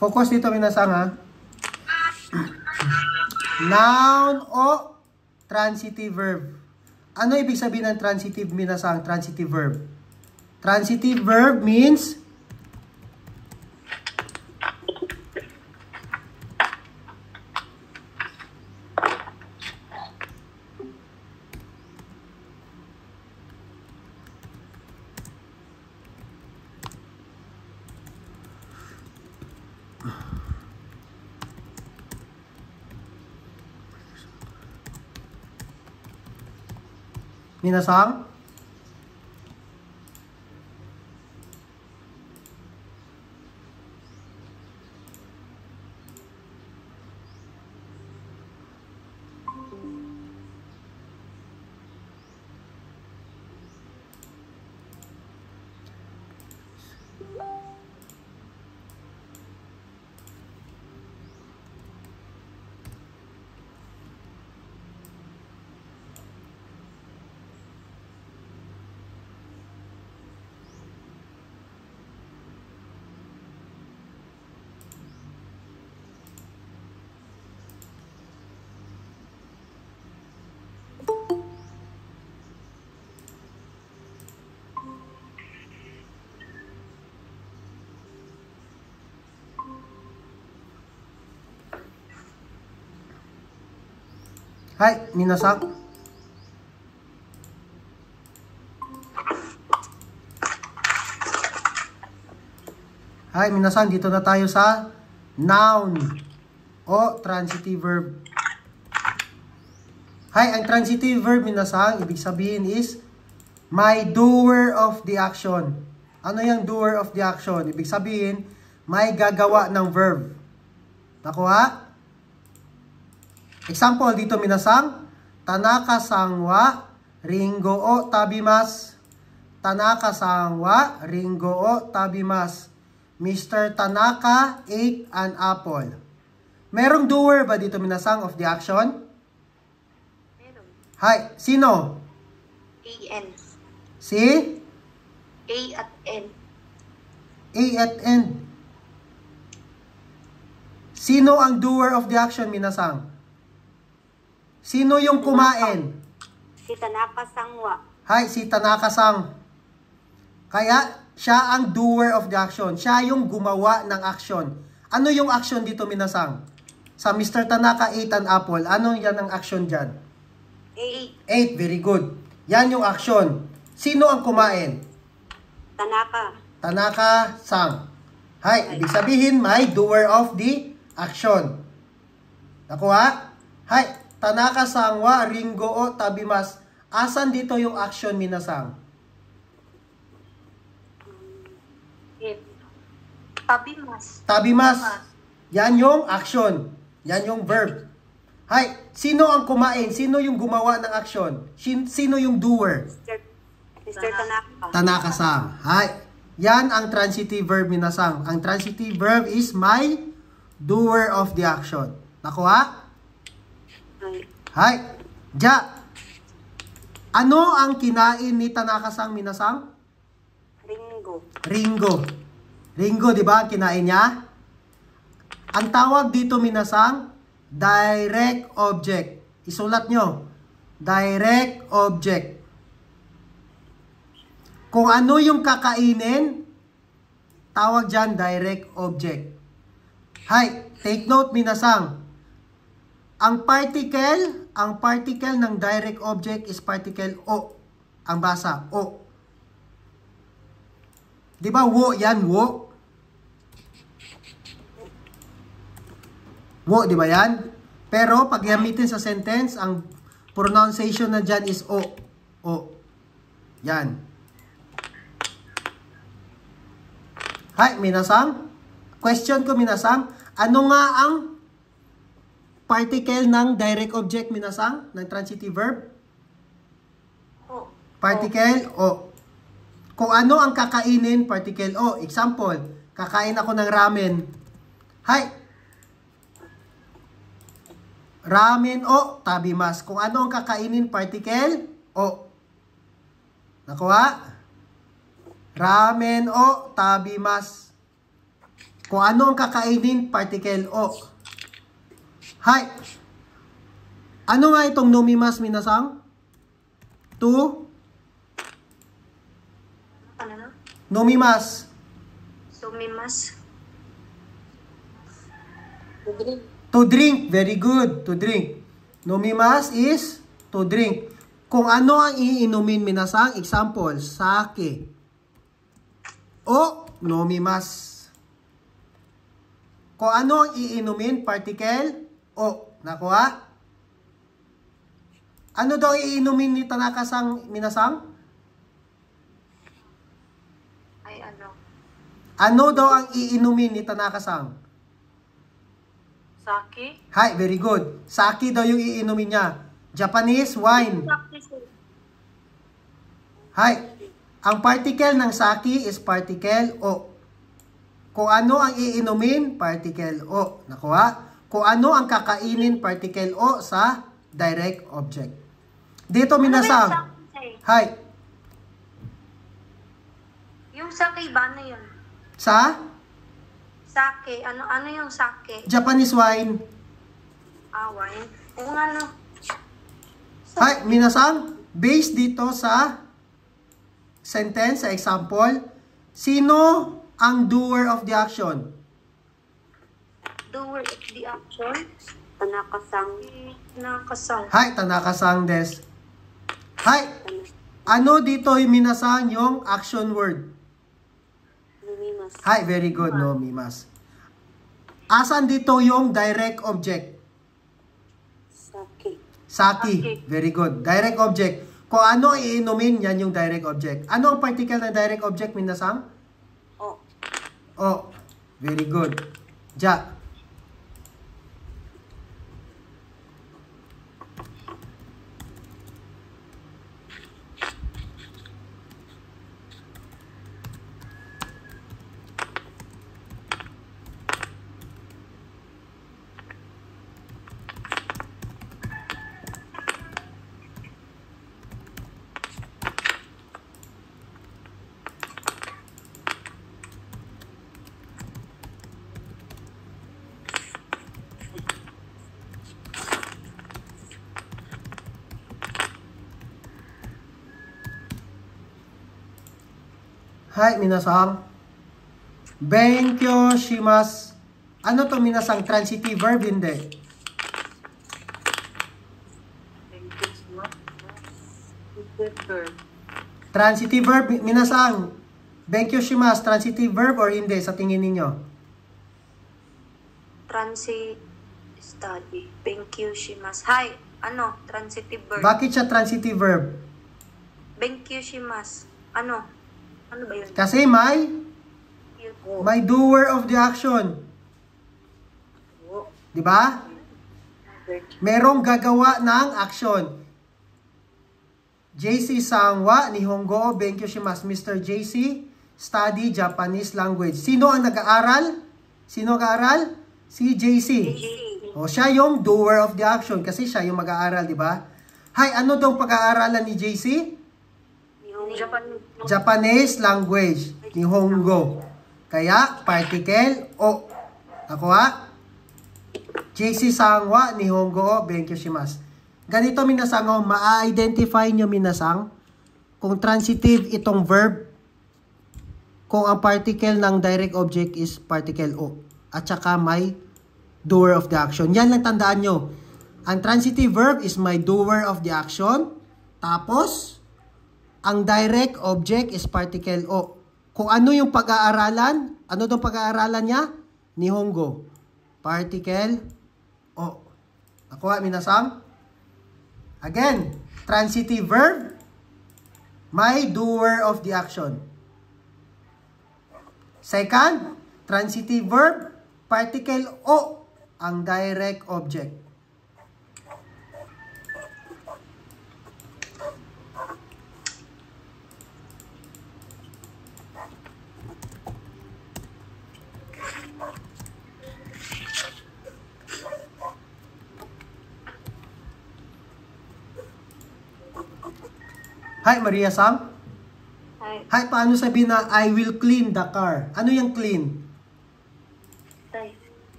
Focus dito, minasang, ha? Noun o transitive verb. Ano ibig sabihin ng transitive, minasang? Transitive verb. Transitive verb means minasang? Hi, minasang. Hi, minasang. Dito na tayo sa noun o transitive verb. Hi, ang transitive verb, minasang, ibig sabihin is may doer of the action. Ano yung doer of the action? Ibig sabihin, may gagawa ng verb. Nakuha? Example dito, minasang, Tanaka-san wa ringo o tabimasu. Tanaka-san wa ringo o tabimasu. Mr. Tanaka ate an apple. Merong doer ba dito, minasang, of the action? Meron. Hi, sino? A-N. Si? A at N. A at N. Sino ang doer of the action, minasang? Sino yung kumain? Si Tanaka Sangwa. Hi, si Tanaka-sang. Kaya, siya ang doer of the action. Siya yung gumawa ng action. Ano yung action dito, minasang? Sa Mr. Tanaka ate an apple, ano yan ang action dyan? Ate, very good. Yan yung action. Sino ang kumain? Tanaka. Tanaka-sang. Hi, ibig sabihin, may doer of the action. Nakuha? Hi, Tanaka-sang wa ringo o tabimasu. Asan dito yung action, minasang? Tabimas. Tabimas. Yan yung action. Yan yung verb. Hay, sino ang kumain? Sino yung gumawa ng action? Sino yung doer? Mr. Tanaka. Tanaka-san. Hay. Yan ang transitive verb, minasang. Ang transitive verb is my doer of the action. Nakuha? Hay. Ja. Ano ang kinain ni Tanaka-san, minasang? Ringo. Ringo. Ringo, di ba? Kinain niya. Ang tawag dito, minasang, direct object. Isulat nyo. Direct object. Kung ano yung kakainin, tawag dyan, direct object. Hay, take note, minasang. Ang particle ng direct object is particle O. Ang basa, O. Di ba, wo yan, wo? Wo, di ba yan? Pero, pag gamitin sa sentence, ang pronunciation na dyan is O. O. Yan. Hay, minasang. Question ko, minasang. Ano nga ang particle ng direct object, minasang? Ng transitive verb? O. Particle O. Kung ano ang kakainin, particle O. Example, kakain ako ng ramen. Hay. Ramen O, tabimas. Kung ano ang kakainin, particle O. Nakuha? Ramen O, tabimas. Kung ano ang kakainin, particle O. Hay. Ano nga itong nomimas, minasang? To? Ano na? Nomimas. Sumimas. To drink. Very good. To drink. Nomimas is to drink. Kung ano ang iinumin, minasang? Example, sake. O, nomimas. Kung ano ang iinumin, particle O. Nakuha? Ano daw iinumin ni Tanaka-san, minasang? Ay, ano? Ano daw ang iinumin ni Tanaka-san? Saki? Hi, very good. Sake daw yung iinumin niya. Japanese wine. Hi. Ang particle ng sake is particle O. Kung ano ang iinumin, particle O. Nakuha? Kung ano ang kakainin, particle O sa direct object. Dito, minasang. Ano ba yung sake? Hi. Yung sake ba? Ano yun? Sa Sake. Ano yung sake? Japanese wine. Wine. Kung ano? Hi, minasang. Based dito sa sentence, sa example, sino ang doer of the action? Doer of the action? Tanaka-san. Nakasang. Hi, Tanaka-san des. Hi. Ano dito yung minasang yung action word? Numimas. Hi, very good, no, mimas. Asan dito yung direct object? Sake. Sake. Very good. Direct object. Kung ano iinumin, yan yung direct object. Ano ang particle ng direct object, minasang? O. Oh, very good. Ja. Hi, minasang. Benkyo shimasu. Ano to, minasang? Transitive verb? Hindi. Transitive verb, minasang. Benkyo shimasu, transitive verb or hindi sa tingin ninyo? Study. Thank you, shimas. Hi. Ano? Transitive verb. Bakit siya transitive verb? Benkyo shimasu. Ano? Ano ba yun? Kasi may doer of the action. Di ba? Merong gagawa ng action. JC Sangwa, Nihongo, Benkyo shimasu. Mr. JC, study Japanese language. Sino ang nag-aaral? Sino nag-aaral? Si JC. O, siya yung doer of the action kasi siya yung mag-aaral, di ba? Hay, ano daw pag-aaralan ni JC? Japanese language. Nihongo. Kaya, particle o. Ako ha? JC Sangwa, Nihongo, Benkyo shimasu. Ganito minasang, ma-identify nyo minasang kung transitive itong verb, kung ang particle ng direct object is particle o, at saka may doer of the action. Yan lang tandaan nyo. Ang transitive verb is my doer of the action, tapos ang direct object is particle o. Kung ano yung pag-aaralan, ano itong pag-aaralan niya? Nihongo. Particle o. Nakuha minasang? Again, transitive verb, may doer of the action. Second, transitive verb, particle o, ang direct object. Hi, Maria Sam. Hi. Hi, paano sabihin na I will clean the car? Ano yung clean? Hi.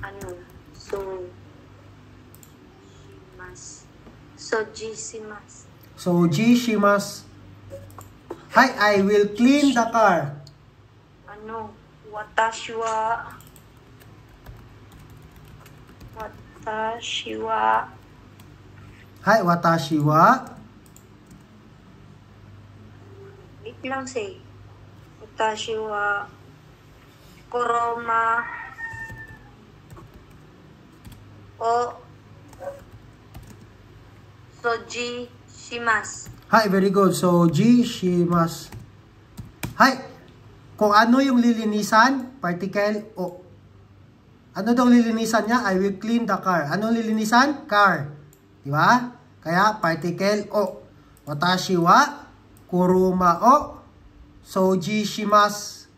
Ano? Soji-shimasu. Soji-shimasu. Hi, I will clean the car. Ano? Watashi wa Hi, watashi wa. Wait lang say. Watashi wa koroma o soji shimasu. Hi, very good. Soji-shimasu. Hi, kung ano yung lilinisan, particle o. Ano daw lilinisan niya? I will clean the car. Anong lilinisan? Car. Di ba? Kaya particle o. Watashi wa kuruma o soji-shimasu.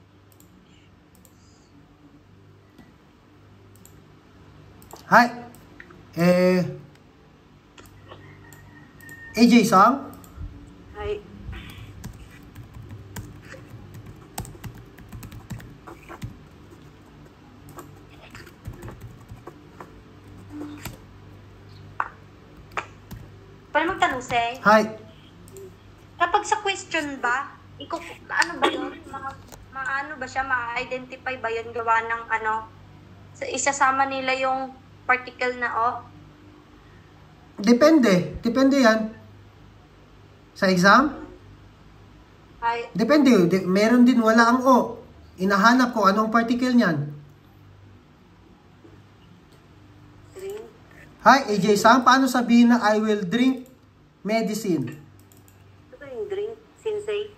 Hi. AJ-san? Hi. Pwede magtanong, Say? Hi. Kapag sa question ba, ano ba yun? Ano ba siya? Ma-identify ba yun? Gawa ng ano? Isasama nila yung particle na o? Depende. Depende yan. Sa exam? Ay, Depende. Meron din wala ang o. Inahanap ko anong particle niyan. Drink. Hi, AJ-san. Paano sabihin na I will drink medicine? Ito yung drink, sensei.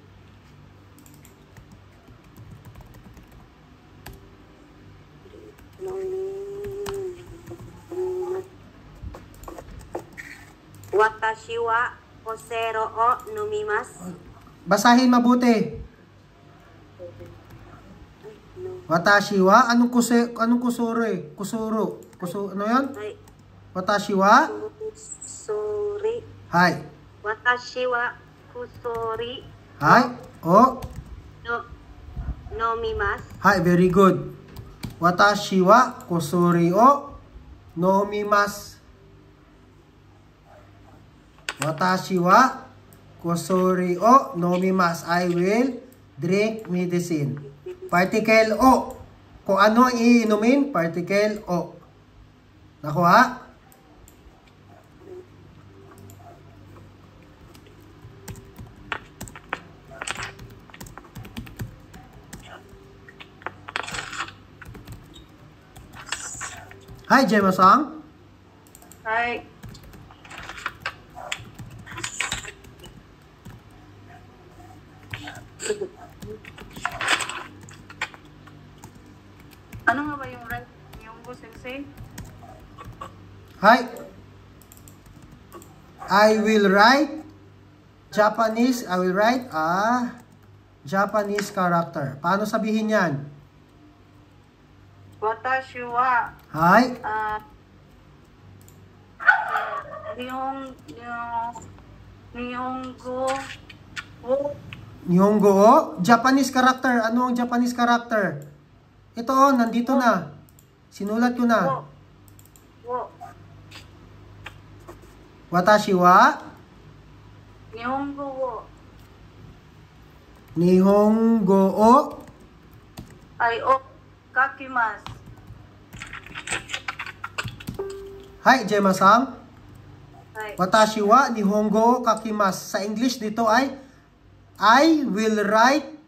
Watashi wa kosero o nomimasu. Basahin mabuti. Watashi wa, anong kusuro eh? Kusuro. Ano yan? Ay, Watashi wa? kusori. Hi. Watashi wa kusori Hi. O. no nomimasu. Hi, very good. Watashi wa kusuri o nomimasu. Watashi wa kusuri o nomimasu. I will drink medicine. Particle o. Kung ano ang iinumin, particle o. Nakuha? Hi, Gemma-san. Hi. Ano nga ba yung right yung go sensei? Hi. I will write Japanese. I will write a Japanese character. Paano sabihin yan? Watashi wa Hi. Nihongo wo Nihongo o? Japanese character. Ano ang Japanese character? Ito oh, nandito na. Sinulat ko na. wo Watashi wa Nihongo wo Nihongo o ay o kakimasu. Hi, Gemma-san. Hi. Watashi wa Nihongo o kakimasu. Sa English dito ay I will write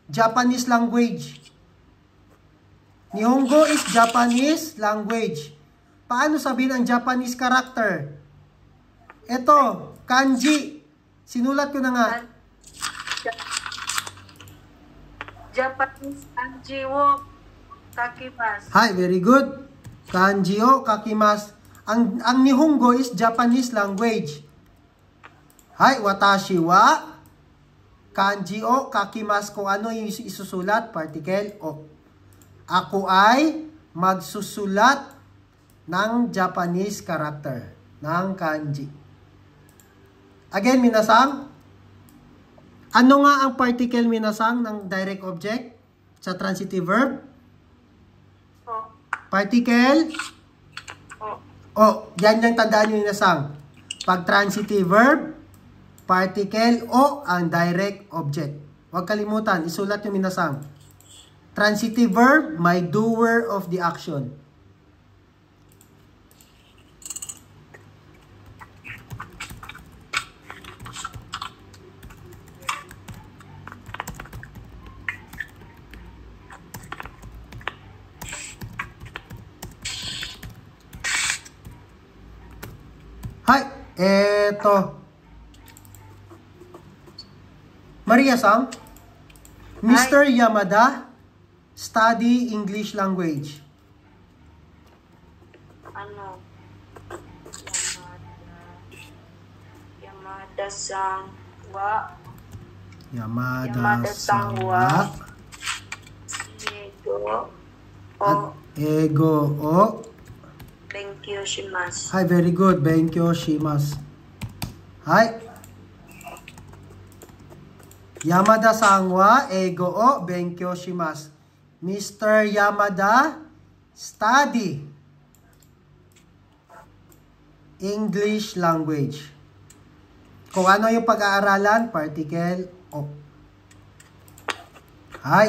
Japanese language. Nihongo is Japanese language. Paano sabihin ang Japanese character? Ito, kanji. Sinulat ko na nga. Japanese kanji wo kakimasu. Hi, very good. Kanji o kakimasu. Ang Nihongo is Japanese language. Hi, watashi wa kanji o kakimasu. Kung ano yung isusulat, particle o. Ako ay magsusulat ng Japanese character, ng kanji. Again, minasang, ano nga ang particle, minasang, ng direct object sa transitive verb? O Particle, yan yung tandaan nyo, minasang. Pag transitive verb, particle o ang direct object. Huwag kalimutan, isulat yung minasang. Transitive verb, may doer of the action. Hi, eto. Maria-san, Mr. Yamada, study English language. Ano? Yamada-san wa Yamada-san wa ego ego o. benkyo shimasu. Hi, very good. Benkyo shimasu. Hi. Yamada-san wa ego o benkyo shimasu. Mr. Yamada, study English language. Kung ano yung pag-aaralan, particle o. Hi.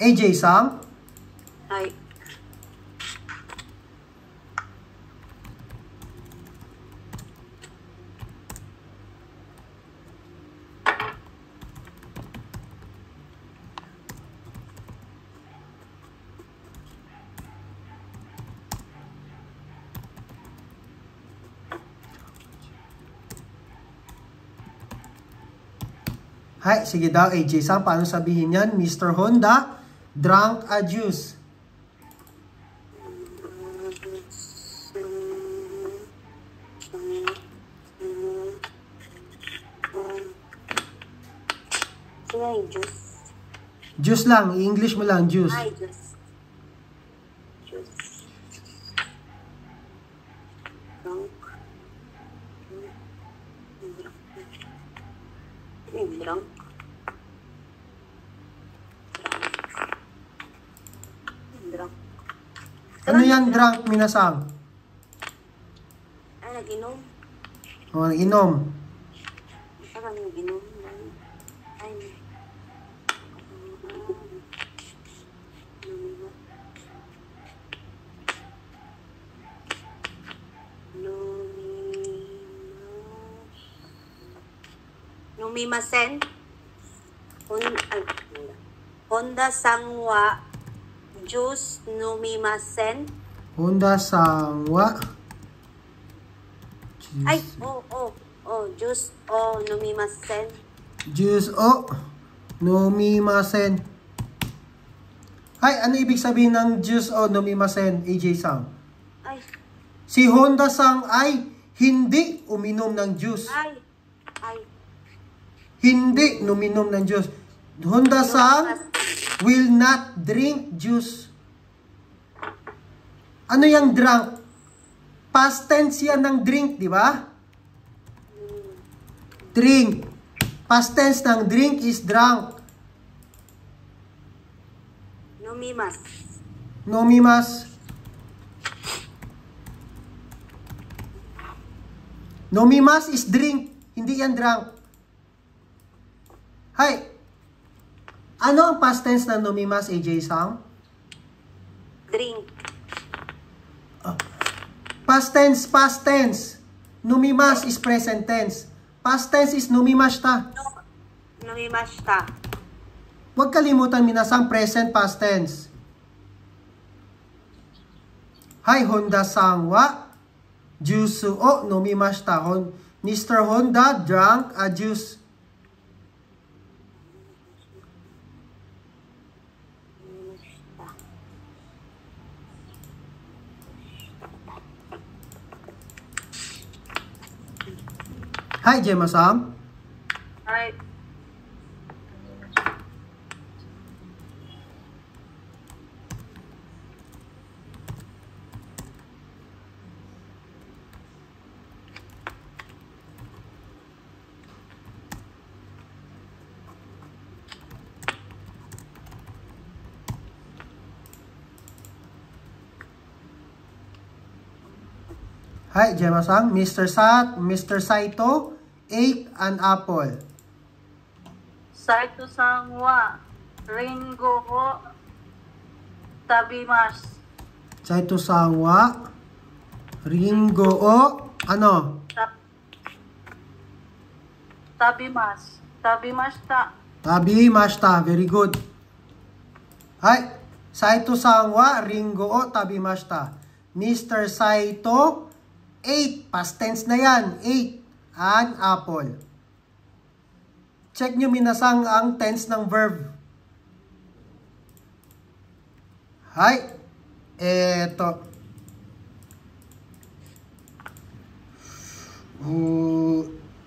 AJ-san. Hi. Hi, sige daw, AJ-san, paano sabihin yan? Mr. Honda drank a juice. Sino yung juice? Juice lang, i-English mo lang, juice. Ay, juice. Juice. Drunk. Drunk. Drunk. Ano yan, drunk, minasang? Ay, nag-inom. O, inom. Parang nag-inom. Ay, Numimasen. Honda Sangwa Jus Numimasen. Honda Sangwa. Ay, Jus O Numimasen. Jus o nomimasen. Ay, ano ibig sabihin ng jus o nomimasen, AJ Sang? Ay, Si Honda Sang ay hindi uminom ng juice. ay. Hindi uminom ng juice. Honda Sang will not drink juice. Ano yung drunk? Past tense yan ng drink, di ba? Drink. Past tense ng drink is drunk. Numimas. Nomimas. Nomimas is drink. Hindi yan drunk. Hay. Ano ang past tense ng nomimas, AJ Sang? Drink. Past tense. Numimas is present tense. Past tense is numimashta. Numimashita. Huwag kalimutan minasang present past tense. Hi, Honda Sangwa. Jusu o numimashita. Mr. Honda drank a juice. Hi, Gemma-san. Ay, Hi, Gemma-san. Mr. Saito ate an apple. Saito Sangwa, Ringo ho, Tabimas. Saito Sangwa. Ringo o ano? Tabimas. Tabimashita. Tabi mashita. Very good. Hi. Saito Sangwa, Ringo o tabi mashita. Mr. Saito ate. Past tense na yan. Ate an apple. Check nyo minasang ang tense ng verb. Hi. Eto.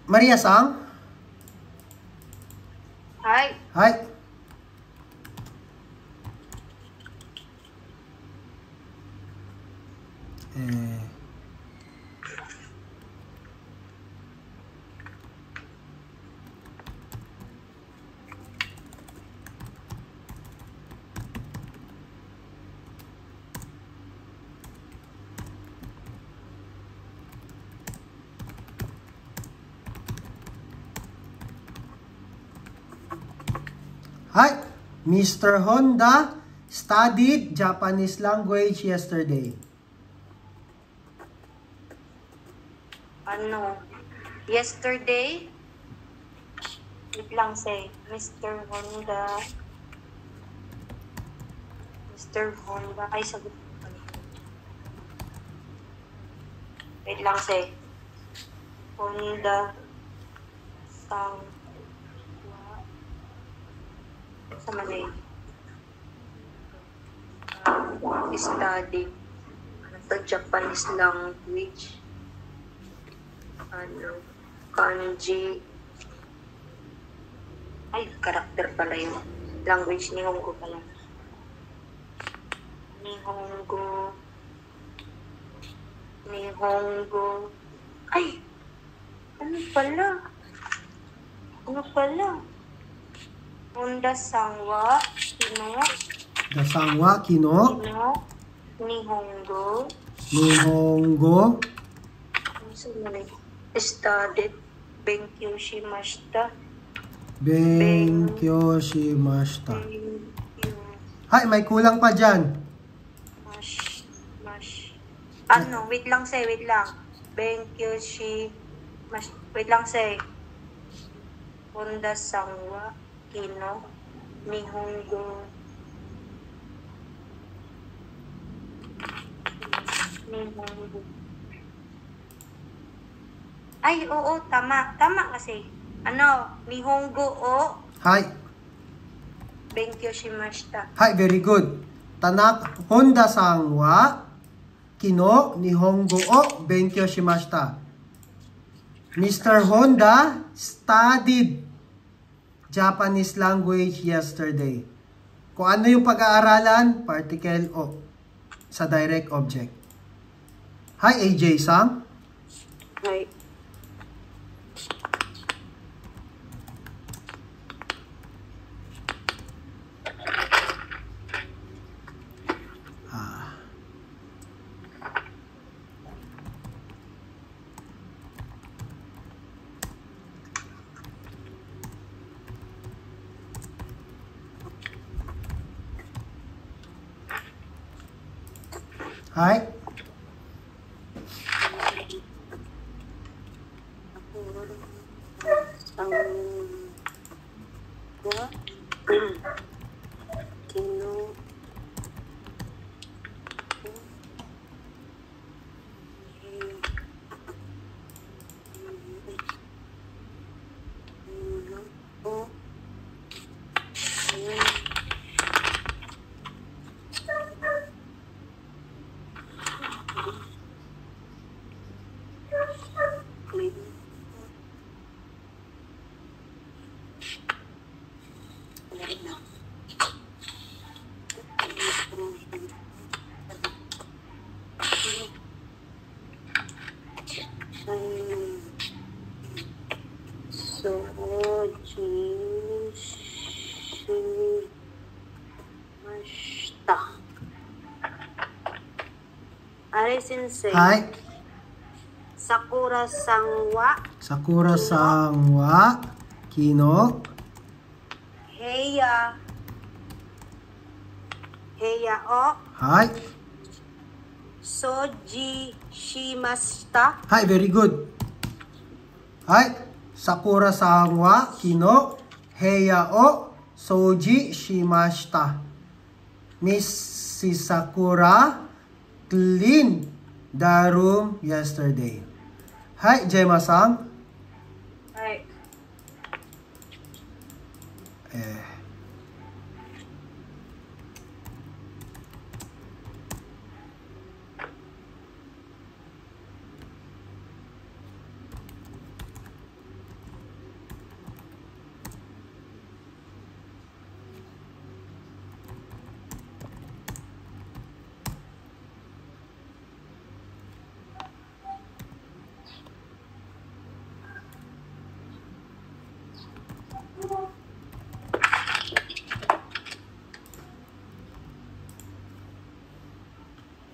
Maria Sang. Hi. Hi. Hi, Mr. Honda studied Japanese language yesterday. Ano? Yesterday? Wait lang say. Mr. Honda. Ay, sagot ko pala. Wait lang say. Honda. Sang. Sa Malay. Study. Ano Japanese language. Ano? Kanji. Ay, karakter pala yung language. Nihongo pala. Nihongo. Ay! Ano pala? Honda Sangwa, Kino, Dasangwa kino Nihongo, Nihongo studied, Benkyou shimashita, Benkyou shimashita. Benkyou, Hay, may kulang pa dyan. Ano, wait lang. Benkyou wait lang say. Honda Sangwa, Kino, Nihongo, Nihongo. Ay, oo, tama. Tama kasi. Ano, Nihongo o はい。 Benkyou shimashita. はい、very good. 本田さんは昨日日本語を勉強しました。Mr. Honda studied Japanese language yesterday. Kung ano yung pag-aaralan, particle o sa direct object. Hi, AJ-san. はい。はい。Are sensei. はい。 Sakura-san wa 桜さんは昨日 heya o はい。 soji shimashita. はい、very good. はい。桜さんは昨日部屋を掃除しました。Mrs. Sakura cleaned the room yesterday. はい、ジェイマさん。はい。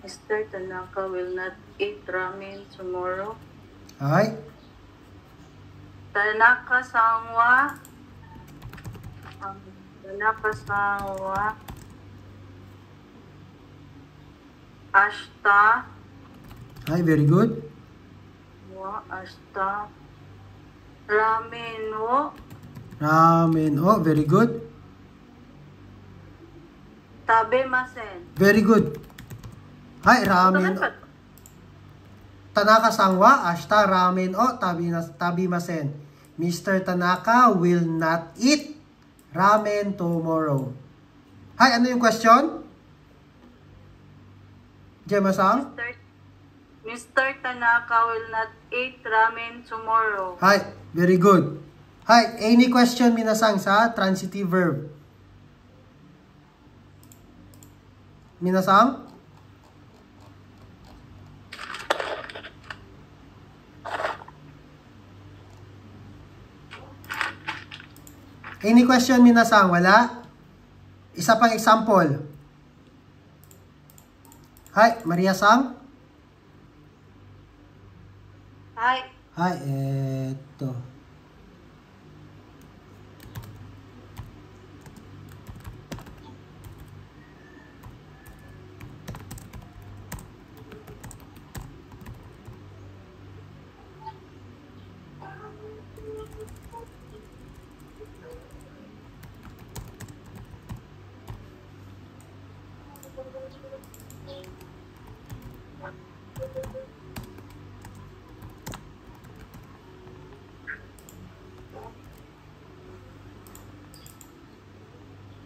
Mr. Tanaka will not eat ramen tomorrow. はい。 Tanaka-san wa ashita はい、very good. ramen wo ラーメンを very good. tabemasen. Very good. はい、ラーメン。Tanaka さんは明日ラーメンを食べません。Mr. Tanaka will not eat ramen tomorrow. はい、ano yung question? Gemma-san? Mr. Tanaka will not eat ramen tomorrow. はい、very good. はい、any question minasang sa transitive verb? Minasang? Any question minasang? Wala? Isa pang example. Hi, Maria-sang? Hi. Hi, eto.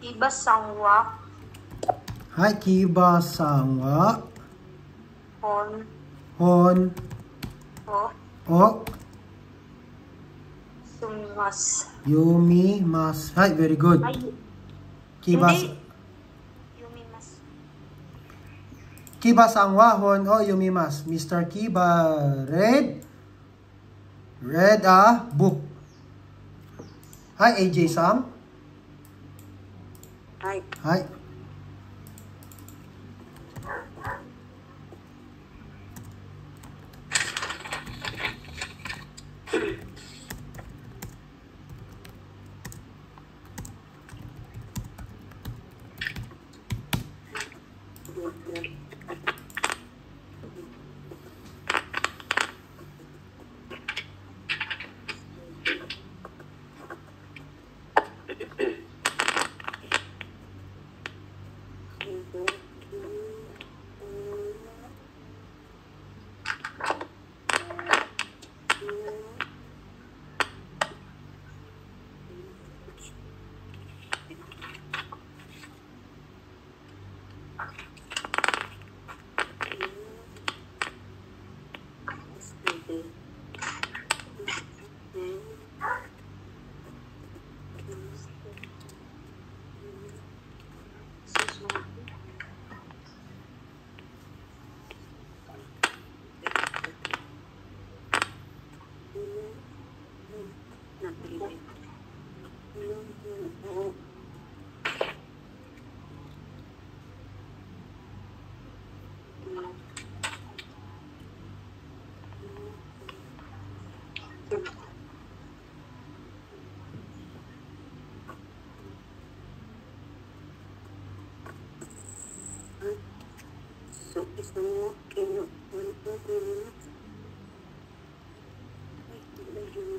Iba sangwa. Hai, kiba sangwa. Hon. Hon. O. O. Sumimas. Yumi mas. Hai, very good. Ay, Kiba, hindi. Yumimas. kiba sangwa hon o yumimas. Mr. Kiba read a book. Hi, AJ Sam. Hi. Hi. So, isang mo, kino,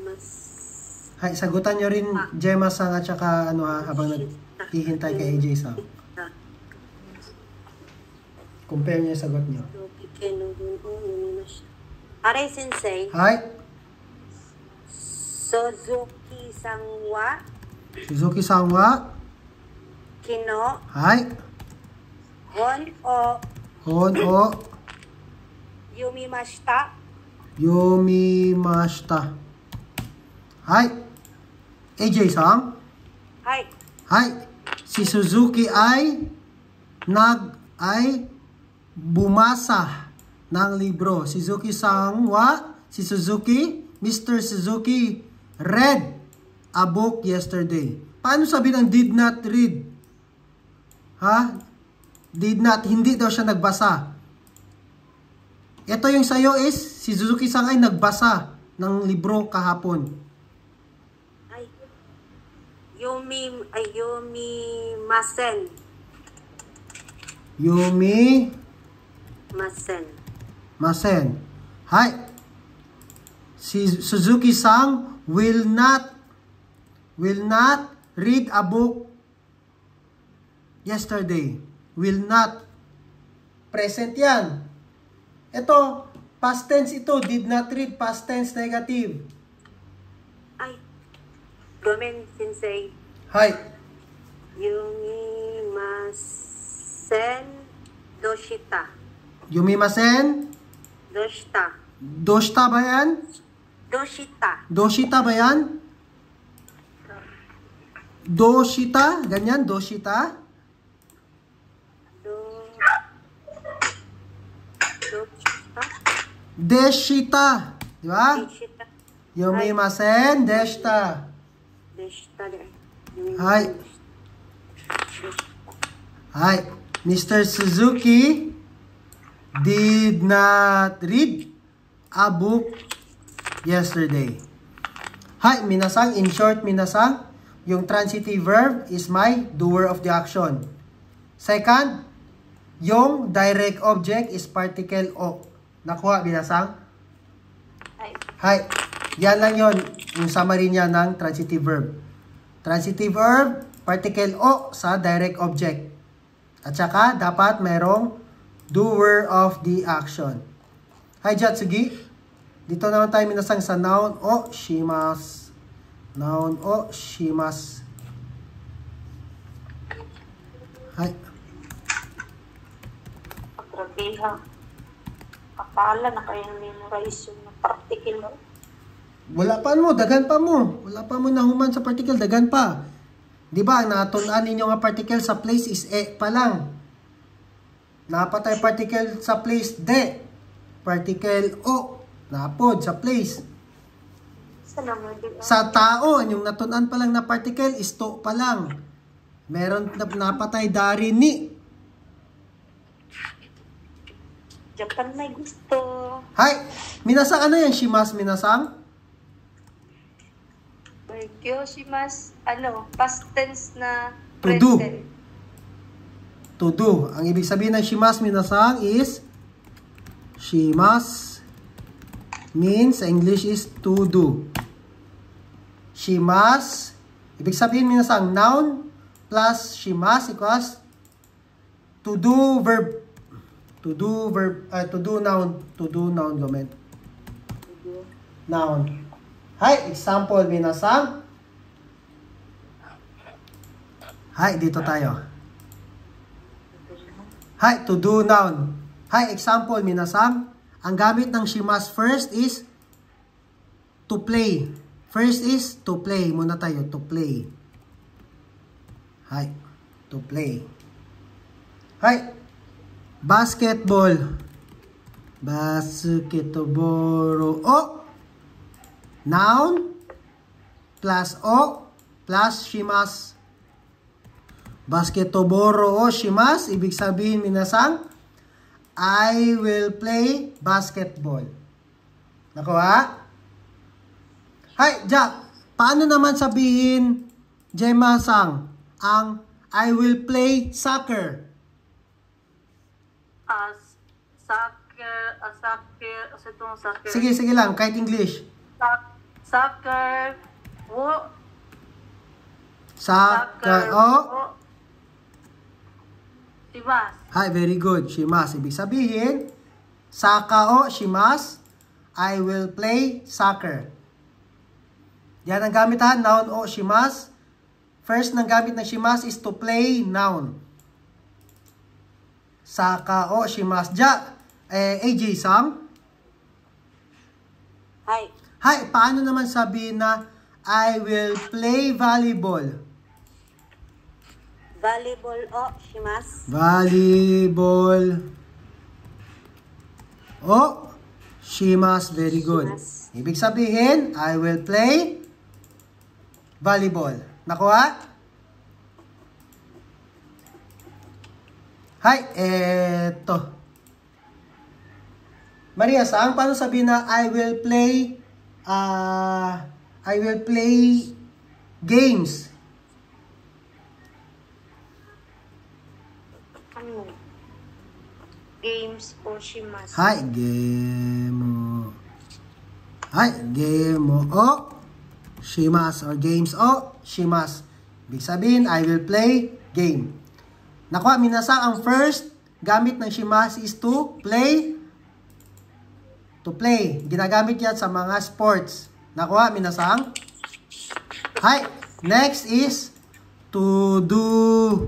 mas, Hi, sagutan nyo rin Gemma Sang at saka ano ha, habang naghihintay kay AJ Sam. Compare niyo yung sagot niyo. Aray Sensei, Hi, Suzuki Sangwa, Suzuki Sangwa. Kino, Hi, Hon o Hon o Yumimashita, Yumimashita. Hi, AJ Sam. Hi, Hi, si Suzuki ay bumasa ng libro. Suzuki Sangwa, si Suzuki, Mr. Suzuki read a book yesterday. Paano sabi ng did not read? Ha? Did not, hindi daw siya nagbasa. Ito yung sayo is, si Suzuki Sang ay nagbasa ng libro kahapon. ay, Yumimasen, Yumi Masen, Masen. Hi. Si Suzuki Sang will not read a book yesterday. Will not. Present yan. Ito, past tense ito. Did not read, past tense negative. ay, Gomen Sensei, Hi. Yumimasen, Doshita, Yumimasen. Doshita, Doshita ba yan? Doshita, Doshita ba yan? Doshita? Ganyan, Doshita? Doshita, Deshita. Di ba? Doshita, Yumimasen, deshita. Doshita, Hi. Hi. Mr. Suzuki did not read a book yesterday. Hi, minasang. In short, minasang, yung transitive verb is my doer of the action. Second, yung direct object is particle o. Nakuha, minasang? Ay, Hi. Yan lang yon, yung summary niya ng transitive verb. Transitive verb, particle o sa direct object. At saka, dapat mayroong doer of the action. Hi, Jatsugi. Dito naman tayo minasang sa noun o shimasu. Noun o shimasu. Hi. Grabe ha. Kapala na kayo memorize yung particle mo. Wala pa mo, dagan pa mo. Wala pa mo nahuman sa particle, dagan pa. Di ba, ang natunan ninyo nga particle sa place is e pa lang. Napatay particle sa place de. Particle o. Napod sa place. Sa tao, yung natunan pa lang na particle is to pa lang. Meron napatay dari ni. Japan may gusto. Hi, minasang ano yan? Shimasu minasang? Kyoshimas, past tense na To do. present. To do. Ang ibig sabihin ng shimasu minasang is shimasu means sa English is to do. Shimasu, ibig sabihin minasang noun plus shimasu equals to do verb. To do verb, to do noun gamen. Noun. Hi, example minasang. Hi, dito tayo. Hi, to do noun. Hi, example minasang. Ang gamit ng shimasu first is to play. First is to play. Muna tayo, to play. Hi, to play. Hi, basketball. Basketball. O. Noun plus o plus shimasu. Basketball o shimasu. Ibig sabihin minasang, I will play basketball. Nakuha? Hi, Jack. Paano naman sabihin, Jema-sang, ang I will play soccer? Soccer. Sige lang, kahit English. Soccer. Soccer o. Shimasu. Hi, very good. Shimasu. Ibig sabihin, saka o shimasu, I will play soccer. Yan ang gamit ha, noun o shimasu. First ng gamit ng shimasu is to play, noun. Saka o shimasu. AJ-sang? Hi. Hi, paano naman sabihin na I will play volleyball? Volleyball o shimasu. Volleyball o shimasu. Very good. Shimasu. Ibig sabihin, I will play volleyball. Nakuha? Hi, eto. Maria, saan paano sabihin na I will play games? Games o shimasu. Hi, game o shimasu or games o shimasu. Ibig sabihin, I will play game. Nakuha, minasa, ang first gamit ng shimasu is to play. To play. Ginagamit yan sa mga sports. Nakuha, minasang. Hi, next is to do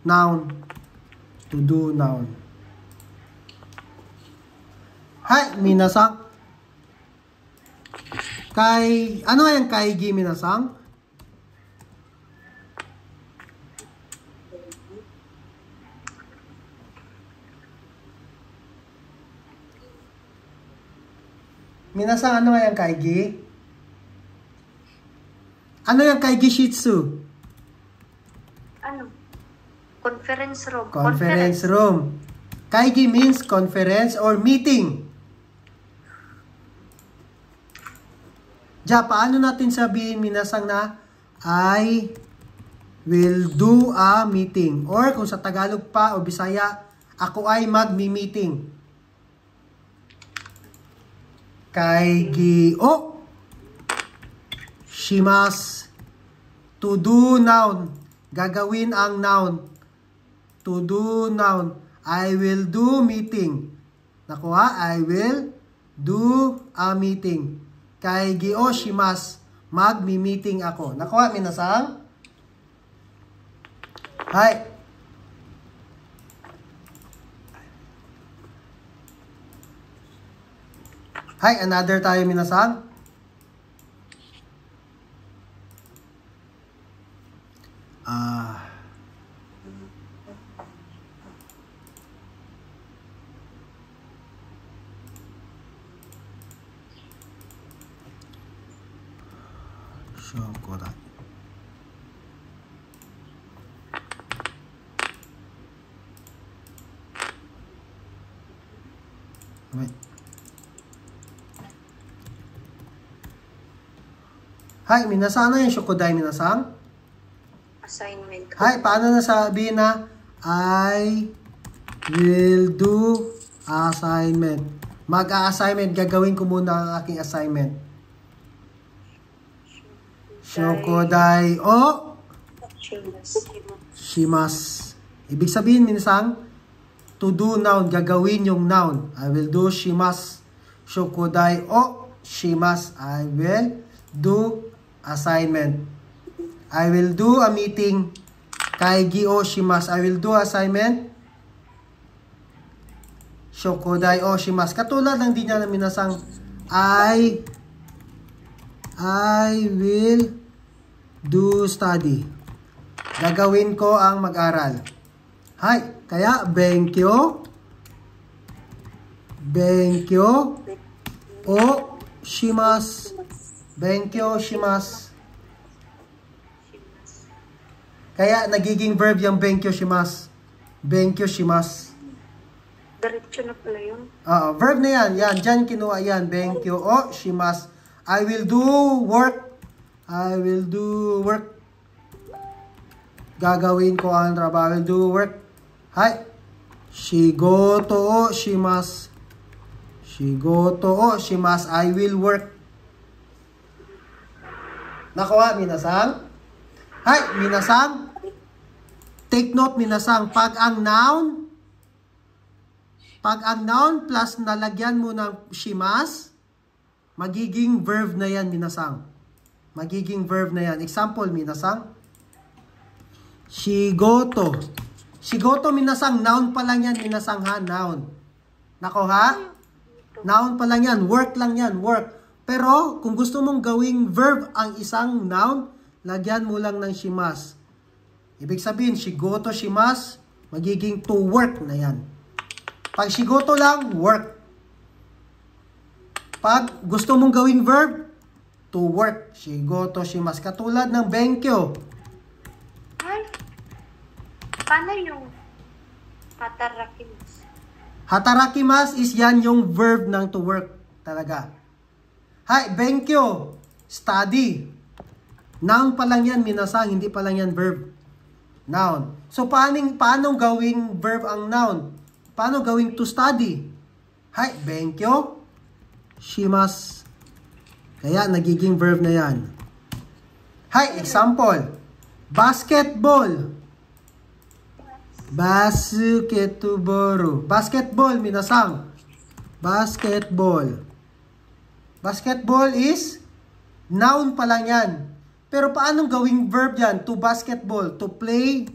noun. To do noun. Hi, minasang. Ano yung kaigi, minasang? Minasang, ano yung kaigi? Ano yung kaigi shitsu? Conference room. Conference room. Kaigi means conference or meeting. Paano natin sabihin, minasang, na I will do a meeting? Or kung sa Tagalog pa o Bisaya, ako ay magmi-meeting. Kaigi o shimasu. To do noun. Gagawin ang noun. To do noun. I will do meeting. Nakuha? I will do a meeting. Kaigi o shimasu. Magmi-meeting ako. Nakuha, minasang? Hai. Hai, another tayo, minasang. Shokodai. Wait. Hai, minasang, ano yung shokodai, minasang? Assignment. Hai, paano nasabihin na I will do assignment? Mag-a-assignment, gagawin ko muna ang aking assignment. Shokodai o shimasu. Ibig sabihin, minasang, to do noun, gagawin yung noun. I will do shimasu. Shokodai o shimasu. I will do assignment. I will do a meeting. Kaigi o shimasu. I will do assignment. Shokodai o shimasu. Katulad ng di niya na minasang I will do study. Gagawin ko ang mag-aral. Hai, kaya benkyo o shimasu. Benkyo shimasu. Kaya nagiging verb yung benkyo shimasu. Benkyo shimasu. Diretso na pala yun. Verb na yan. Yan, dyan kinuha yan. Benkyo o shimasu. I will do work. I will do work. Gagawin ko ang trabaho. I will do work. Hai. Shigoto o shimasu. Shigoto o shimasu. I will work. Nakuha, minasang? Hai, minasang? Take note, minasang. Pag ang noun plus nalagyan mo ng shimasu, magiging verb na yan, minasang. Magiging verb na yan. Example, minasang. Shigoto. Shigoto, minasang. Noun pa lang yan, minasang ha. Noun. Nako ha? Noun pa lang yan. Work lang yan. Work. Pero, kung gusto mong gawing verb ang isang noun, lagyan mo lang ng shimasu. Ibig sabihin, shigoto, shimasu, magiging to work na yan. Pag shigoto lang, work. Pag gusto mong gawing verb, to work. Shigoto, shimasu. Katulad ng benkyo. Ay, paano yung hatarakimasu? Hatarakimasu is yan yung verb ng to work. Talaga. Hai, benkyo. Study. Noun pa lang yan, minasang. Hindi pa lang yan verb. Noun. So, paano gawing verb ang noun? Paano gawing to study? Hai, benkyo shimasu. Kaya, nagiging verb na yan. Hai, example. Basketball. Basketball. Basketball, minasang. Basketball. Basketball is noun pa lang yan. Pero paanong gawing verb yan? To basketball. To play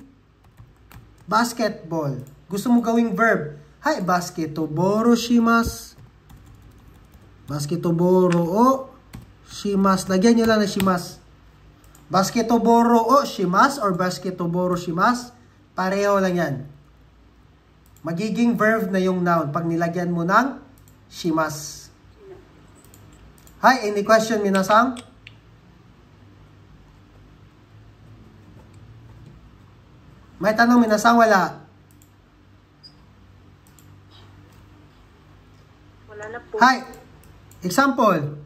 basketball. Gusto mo gawing verb. Hai, basketball shimasu. Basketball o shimasu. Lagyan nyo lang na shimasu. Basketball o shimasu or basketball shimasu. Pareho lang yan. Magiging verb na yung noun pag nilagyan mo ng shimasu. Hi, any question, minasang? May tanong, minasang? Wala. Wala na po. Hi, example.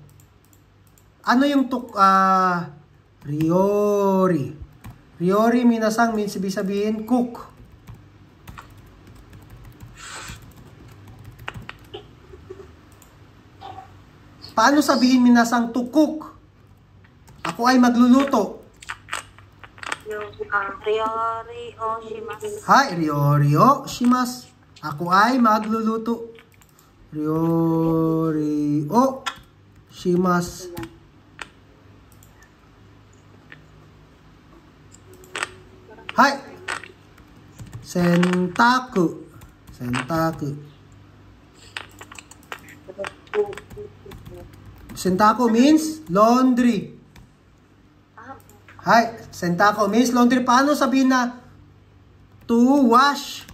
Ano yung ryori? Ryori, minasang, means sabihin, cook. Paano sabihin, minasang, to cook? Ako ay magluluto. Yung, Ryori o shimasu. Hi, ryori o shimasu. Ako ay magluluto. Ryori o shimasu. Hai. Sentaku. Sentaku. Sentaku means laundry. Hai, sentaku means laundry. Paano sabihin na to wash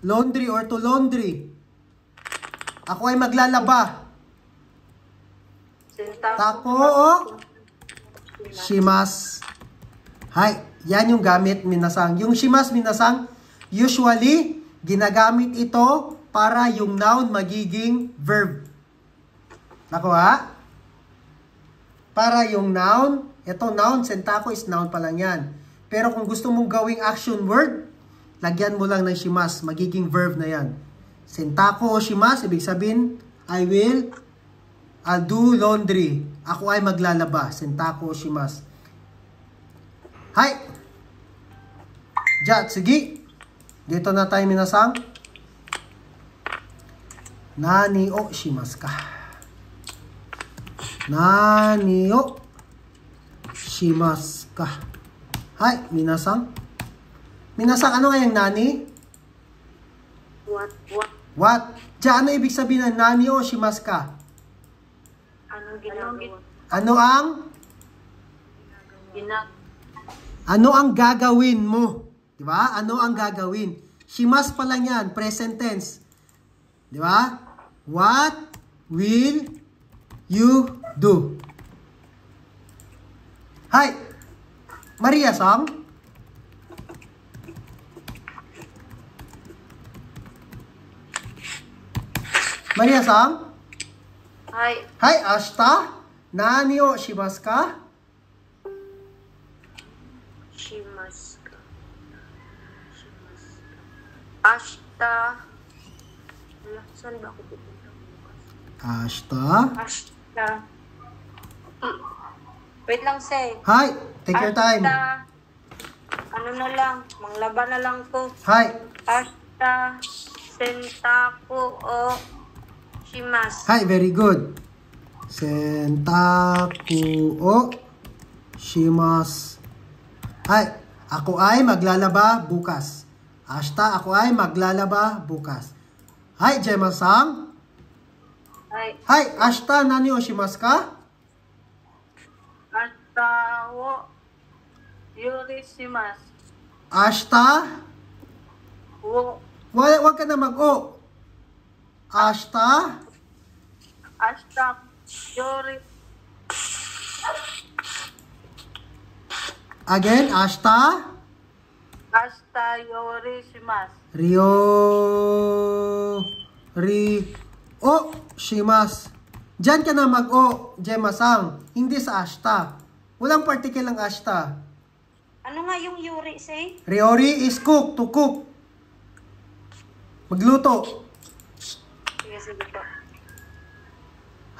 laundry or to laundry? Ako ay maglalaba. Tako o shimas. Hai, yan yung gamit minasang. Yung shimas minasang, usually, ginagamit ito para yung noun magiging verb. Nakuha? Para yung noun, ito noun, sentako is noun pa lang yan. Pero kung gusto mong gawing action word, lagyan mo lang ng shimas, magiging verb na yan. Sentako o shimas, ibig sabihin, I'll do laundry. Ako ay maglalaba. Sentako o shimas. Hai! Ja, sige. Dito na tayo minasang. Nani o shimasu ka? Nani o shimasu ka? Hai, minasang. Minasang, ano nga yung nani? What? Ja, ano ibig sabihin ng nani o shimasu ka? Ano ang gagawin mo? Di ba? Ano ang gagawin? Shimas pa lang yan, present tense. Di ba? What will you do? Hi! Maria-san? Maria-san? Hi. Hi, ashita? Nani o shimasu ka? Shimasu ka. Ashita. Wala, saan ba ako pupunta bukas? Ashita? Ashita. Wait lang, Say. Hi, take your time. Ashita. Ano na lang, manglaba na lang ko. Hi. Ashita. Sentaku o shimasu. Hi, very good. Sentaku o shimasu. Hi, ako ay maglalaba bukas. Ashita, ako ay maglalaba bukas. Hi, Gemma-san. Hi. Hi, ashita nani o shimasu ka? Ashita wo yori shimasu. Ashita? Wo Wag ka na mag-o. Ashita? ashita yori Again, ashita? ashita yori shimasu. O shimasu. Diyan ka na mag-o, Gemma-san. Hindi sa ashita. Walang particle ang ashita. Ano nga yung yuri, Say? Ryori is cook, to cook. Magluto. Sige, sige po.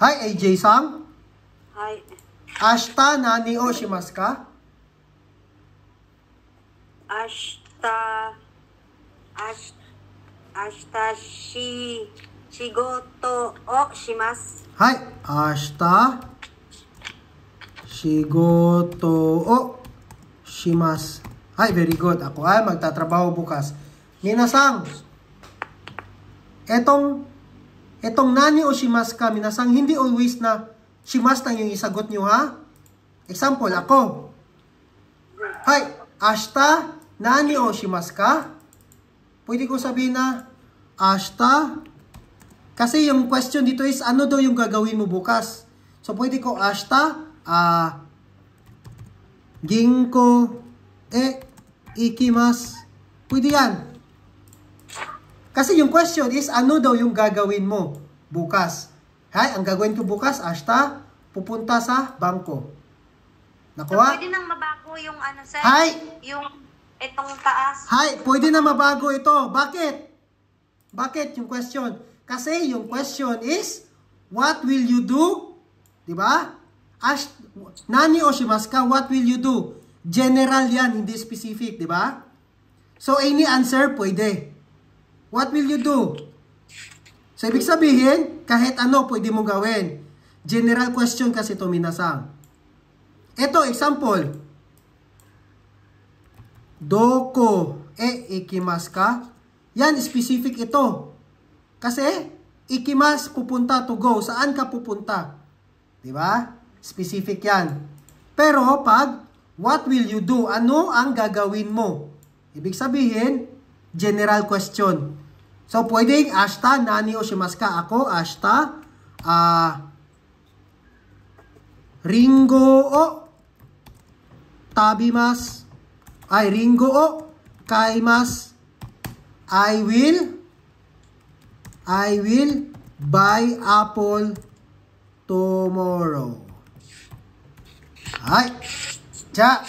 Hi, AJ-san. Hi. Ashita nani o shimasu ka? Ashita shigoto o shimasu. Hi, ashita shigoto o shimasu. Hi, very good. Ako ay magtatrabaho bukas. Minasang, etong nani o shimasu ka, minasang, hindi always na shimasu lang yung isagot nyo, ha? Example, ako. Hi, ashita nani o shimasu ka? Pwede ko sabihin na, ashita. Kasi yung question dito is, ano daw yung gagawin mo bukas? So, pwede ko, ashita, ginko, ikimasu. Pwede yan. Kasi yung question is, ano daw yung gagawin mo bukas? Hay, ang gagawin ko bukas, ashita, pupunta sa bangko. So, Nakuha? pwede nang mabago yung ano, Say? Hi! Yung itong taas. Hay, pwede na mabago ito. Bakit? Bakit yung question? Kasi yung question is, what will you do? Diba? Nani o shimasu ka, what will you do? General yan, hindi specific, diba? So, any answer, pwede. What will you do? So, ibig sabihin, kahit ano pwede mong gawin. General question kasi ito, minasang. Ito, example. Doko ikimasu ka? Yan, specific ito. Kasi, ikimasu, pupunta to go. Saan ka pupunta? Diba? Specific yan. Pero, pag, what will you do? Ano ang gagawin mo? Ibig sabihin, general question. So, pwedeng, ashita, nani o shimasu ka? Ako, ashita, ringo o tabimasu. Ringo o kaimasu. I will buy apple tomorrow. Hai. Ja.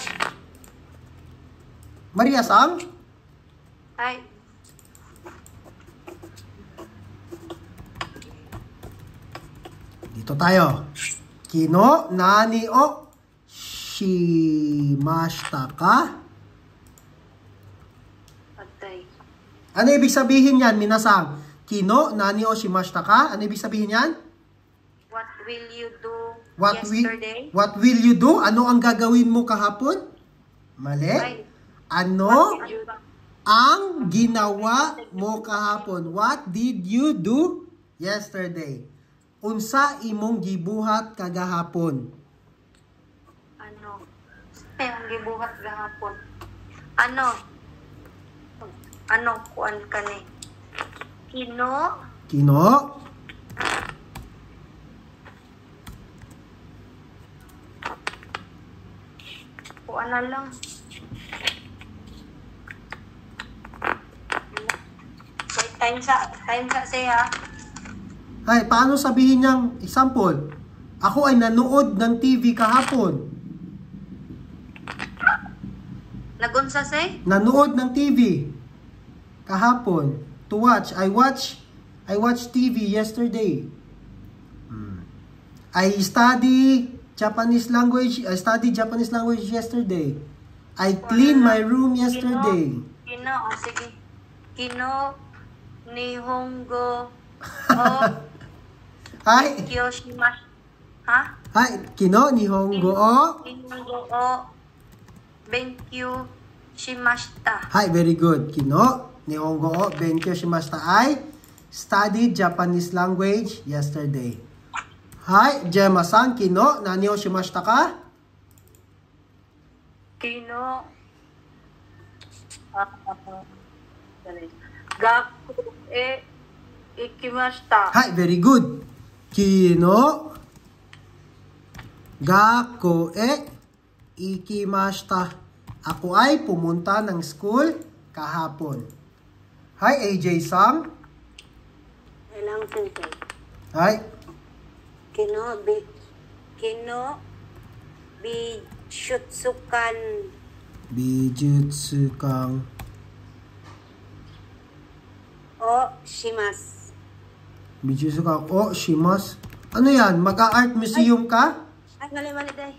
Maria-san? Ay, Dito tayo. Kino nani o shimashita ka? patay. Ano ibig sabihin yan, minasang? Kino nani o shimashita ka? Ano ibig sabihin yan? What will you do What yesterday? what will you do? Ano ang gagawin mo kahapon? Mali. Ay, Ano what did you ang ginawa mo kahapon? What did you do yesterday? Unsa imong gibuhat kagahapon? ano? Ang gibuhat gahapon. Ano kuan ka ni? Kino? Kino? Kuan na lang. Time sa siya. Ay, paano sabihin niyang example? Ako ay nanood ng TV kahapon. Nagunsa say? Nanood ng TV kahapon. To watch. I watched TV yesterday. I studied Japanese language yesterday. I cleaned my room yesterday. Kino, sige. Kino, Nihongo, o, Hi. Kyoshimasu. Ha? Hi. Kino Nihongo o. Nihongo o, Benkyu shimashita. Hi, very good. Kino Nihongo o benkyou shimashita. I studied Japanese language yesterday. Hi, Gemma-san. Kino nani o shimashita ka? Kino, gaku ikimashita. Hi, very good. Kino gako ikimashita. Ako ay pumunta ng school kahapon. Hi, AJ-san. Ilang sensei. Hi. Kino bishutsukan Bijutsu kang o shimasu. Bijutsu kang o shimasu. Ano yan? Mag-art museum ka? Ay, mali day.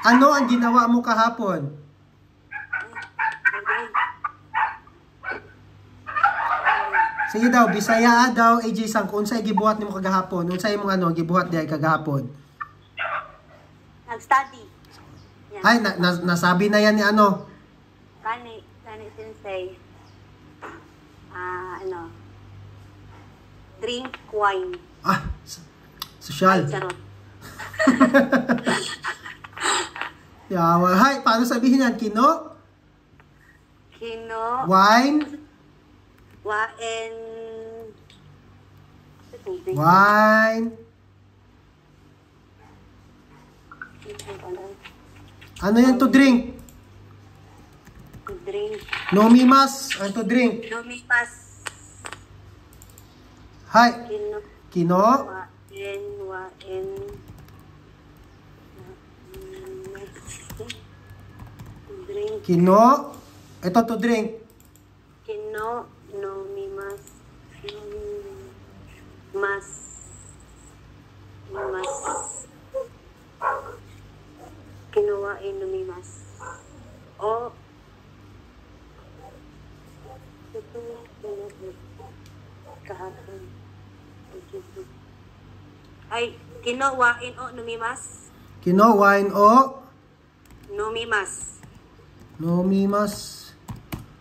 Ano ang ginawa mo kahapon? Sige daw, Bisaya daw, AJ-san, kung unsay gibuhat nimo kagahapon, unsay imong gibuhat diay kagahapon. Nag-study. Yan. Ay, nasabi na yan ni ano. Kani sensei. Drink wine. Ah, sosyal. Charot. Yawa. Hi, paano sabihin yan? Kino? Wine? Wine? Ano yan to drink? Drink. Nomimas? Ano to drink? Lumipas. Hi. Kino? Drink. Kino? Ito to drink. Kino, nomimas. Mas. Kinuha, nomimas. O, Ay, kino wain o numimas. Kino, wine, o. Numimas. Nomimas.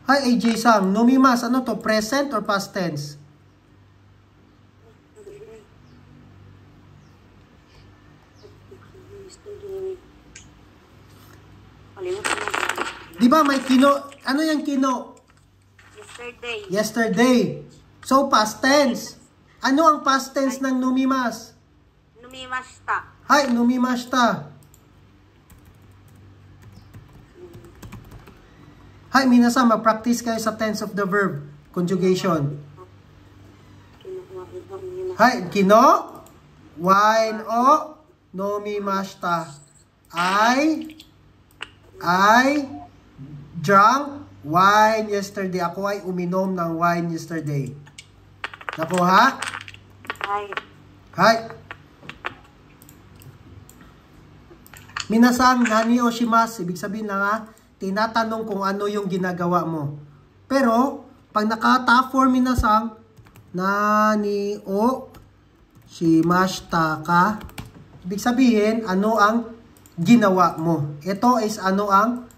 Hi, AJ Sang. Nomimas, ano to? Present or past tense? Kalimutan mo. Di ba may kino? Ano yung kino? Yesterday. Yesterday. So, past tense. Ano ang past tense ng numimas? Numimashita. Hi, numimashita. Hi, minasa, mag-practice kayo sa tense of the verb. Conjugation. Kino wain o numimas. Hi, kino, wine, o, nomimashita. I drank wine yesterday. Ako ay uminom ng wine yesterday. Nakuha? Ay, Hi. Minasang nani o shimasu, ibig sabihin lang ha, tinatanong kung ano yung ginagawa mo. Pero, pag naka-top form minasang, nani o shimashita ka, ibig sabihin, ano ang ginawa mo. Ito is ano ang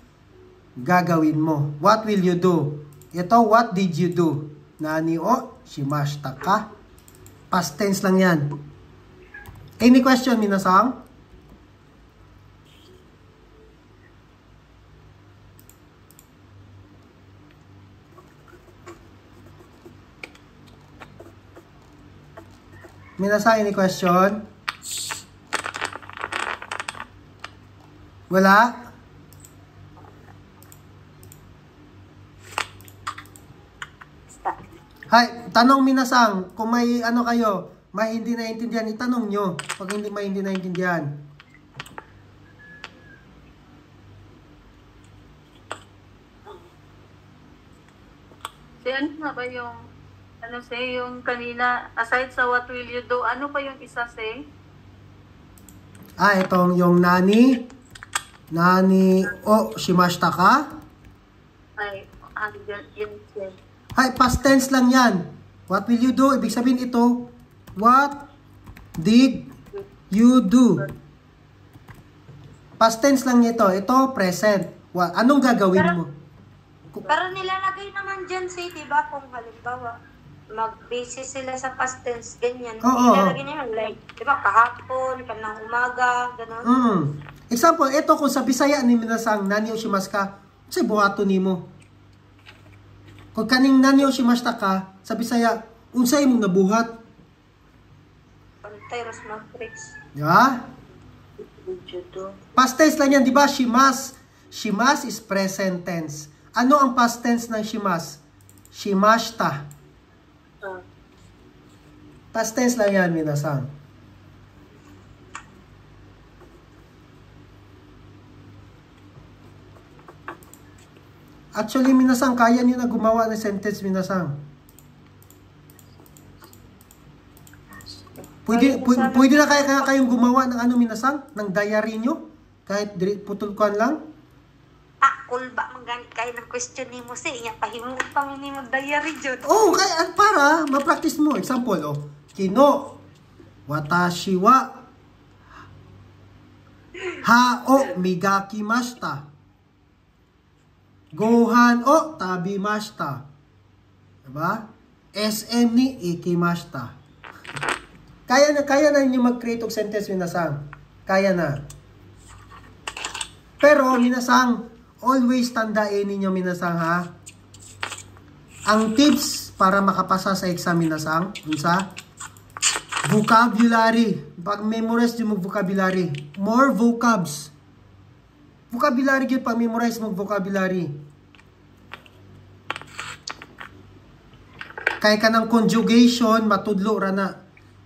gagawin mo. What will you do? Ito, what did you do? Nani o shimashita ka. Past tense lang yan. Any question, minasang? Minasang, any question? Wala? basta. Hi, tanong minasang, kung may ano kayo, may hindi naintindihan, itanong nyo. Pag hindi may hindi naintindihan. Si ano nga ba yung, ano say, yung kanina, aside sa what will you do, ano pa yung isa say? Itong yung nani o shimashita ka. Ay, yun say. Hi, past tense lang yan. What will you do? Ibig sabihin ito, what did you do? Past tense lang ito. Ito, present. Anong gagawin mo? Pero nilalagay naman dyan, say, diba, kung halimbawa, mag-basis sila sa past tense, ganyan. Oo. Nilalagay niya yun, like, diba, kahapon, kanang umaga, gano'n. Example, ito kung sa Bisaya ni minasang nani o shimasu ka, say buhato nimo. Kung kaning nani o shimashita ka, sa Bisaya, unsay mong nabuhat. Pantay, Ros Matrix. Di ba? Past tense lang yan, di ba? Shimas. Shimas is present tense. Ano ang past tense ng shimas? Shimashita. Past tense lang yan, minasang. Actually, minasang, kaya niyo na gumawa ng sentence, minasang. Pwede na kayong gumawa ng ano, minasang? Ng diary nyo? Kahit putulkuan lang? Cool ba, mangganit kayo ng question ni mo, say, iya, pahimuot pa mo ni mag-diary dyan. Oh, kaya para ma-practice mo. Example, kino, watashi wa ha o migakimashita. Gohan o tabimashita. Diba? SM ni ikimashita. Kaya na ninyo mag-create of sentence, minasang. Kaya na. Pero, minasang, always tandaan ninyo, minasang, ha? Ang tips para makapasa sa exam, minasang, unsa? Vocabulary. Pag memorize nyo mag-vocabulary. More vocabs. Vocabulary yun, pag memorize mag-vocabulary. Kaya ka ng conjugation, matudlo ra na.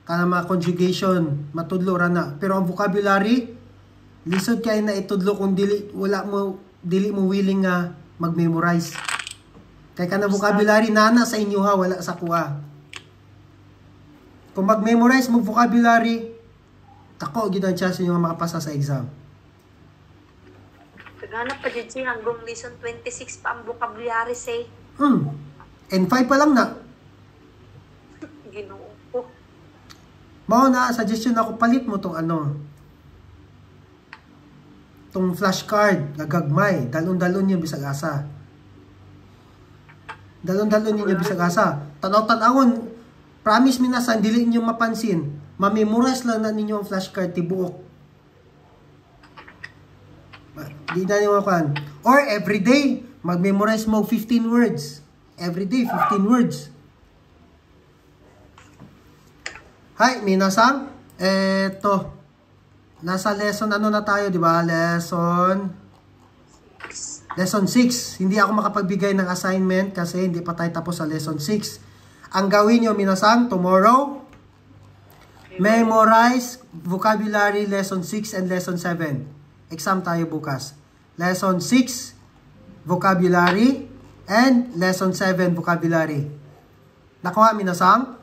Kana mga conjugation, matudlo ra na. Pero ang vocabulary, lisod kayo na itudlo kung dili mo willing nga mag-memorize. Kaya ka ng vocabulary, nana sa inyo ha, wala sa kuha. Kung mag-memorize mo vocabulary, tako, gid ang chance nyo makapasa sa exam. Kaghanap pa dyan siya, hanggang lesson 26 pa ang vocabulary, say. N5 pa lang na. Mao na, suggestion ako, palit mo tong ano. Tong flashcard, gagagmay. Dalon-dalon yung bisag asa. Dalon-dalon yung bisag asa. Tanaw-tanawon, promise minasan, dili niyo mapansin. Mamemorize lang na ninyo ang flashcard, tibuok. Di na niyo makuhan. Or everyday, mag-memorize mo 15 words. Everyday, 15 words. Hi, minasan. Eto. Nasa lesson ano na tayo, di ba? Lesson 6. Hindi ako makapagbigay ng assignment kasi hindi pa tayo tapos sa lesson 6. Ang gawin nyo, minasan, tomorrow, memorize vocabulary lesson 6 and lesson 7. Exam tayo bukas. Lesson 6, vocabulary, and lesson 7, vocabulary. Nakuha, minasan?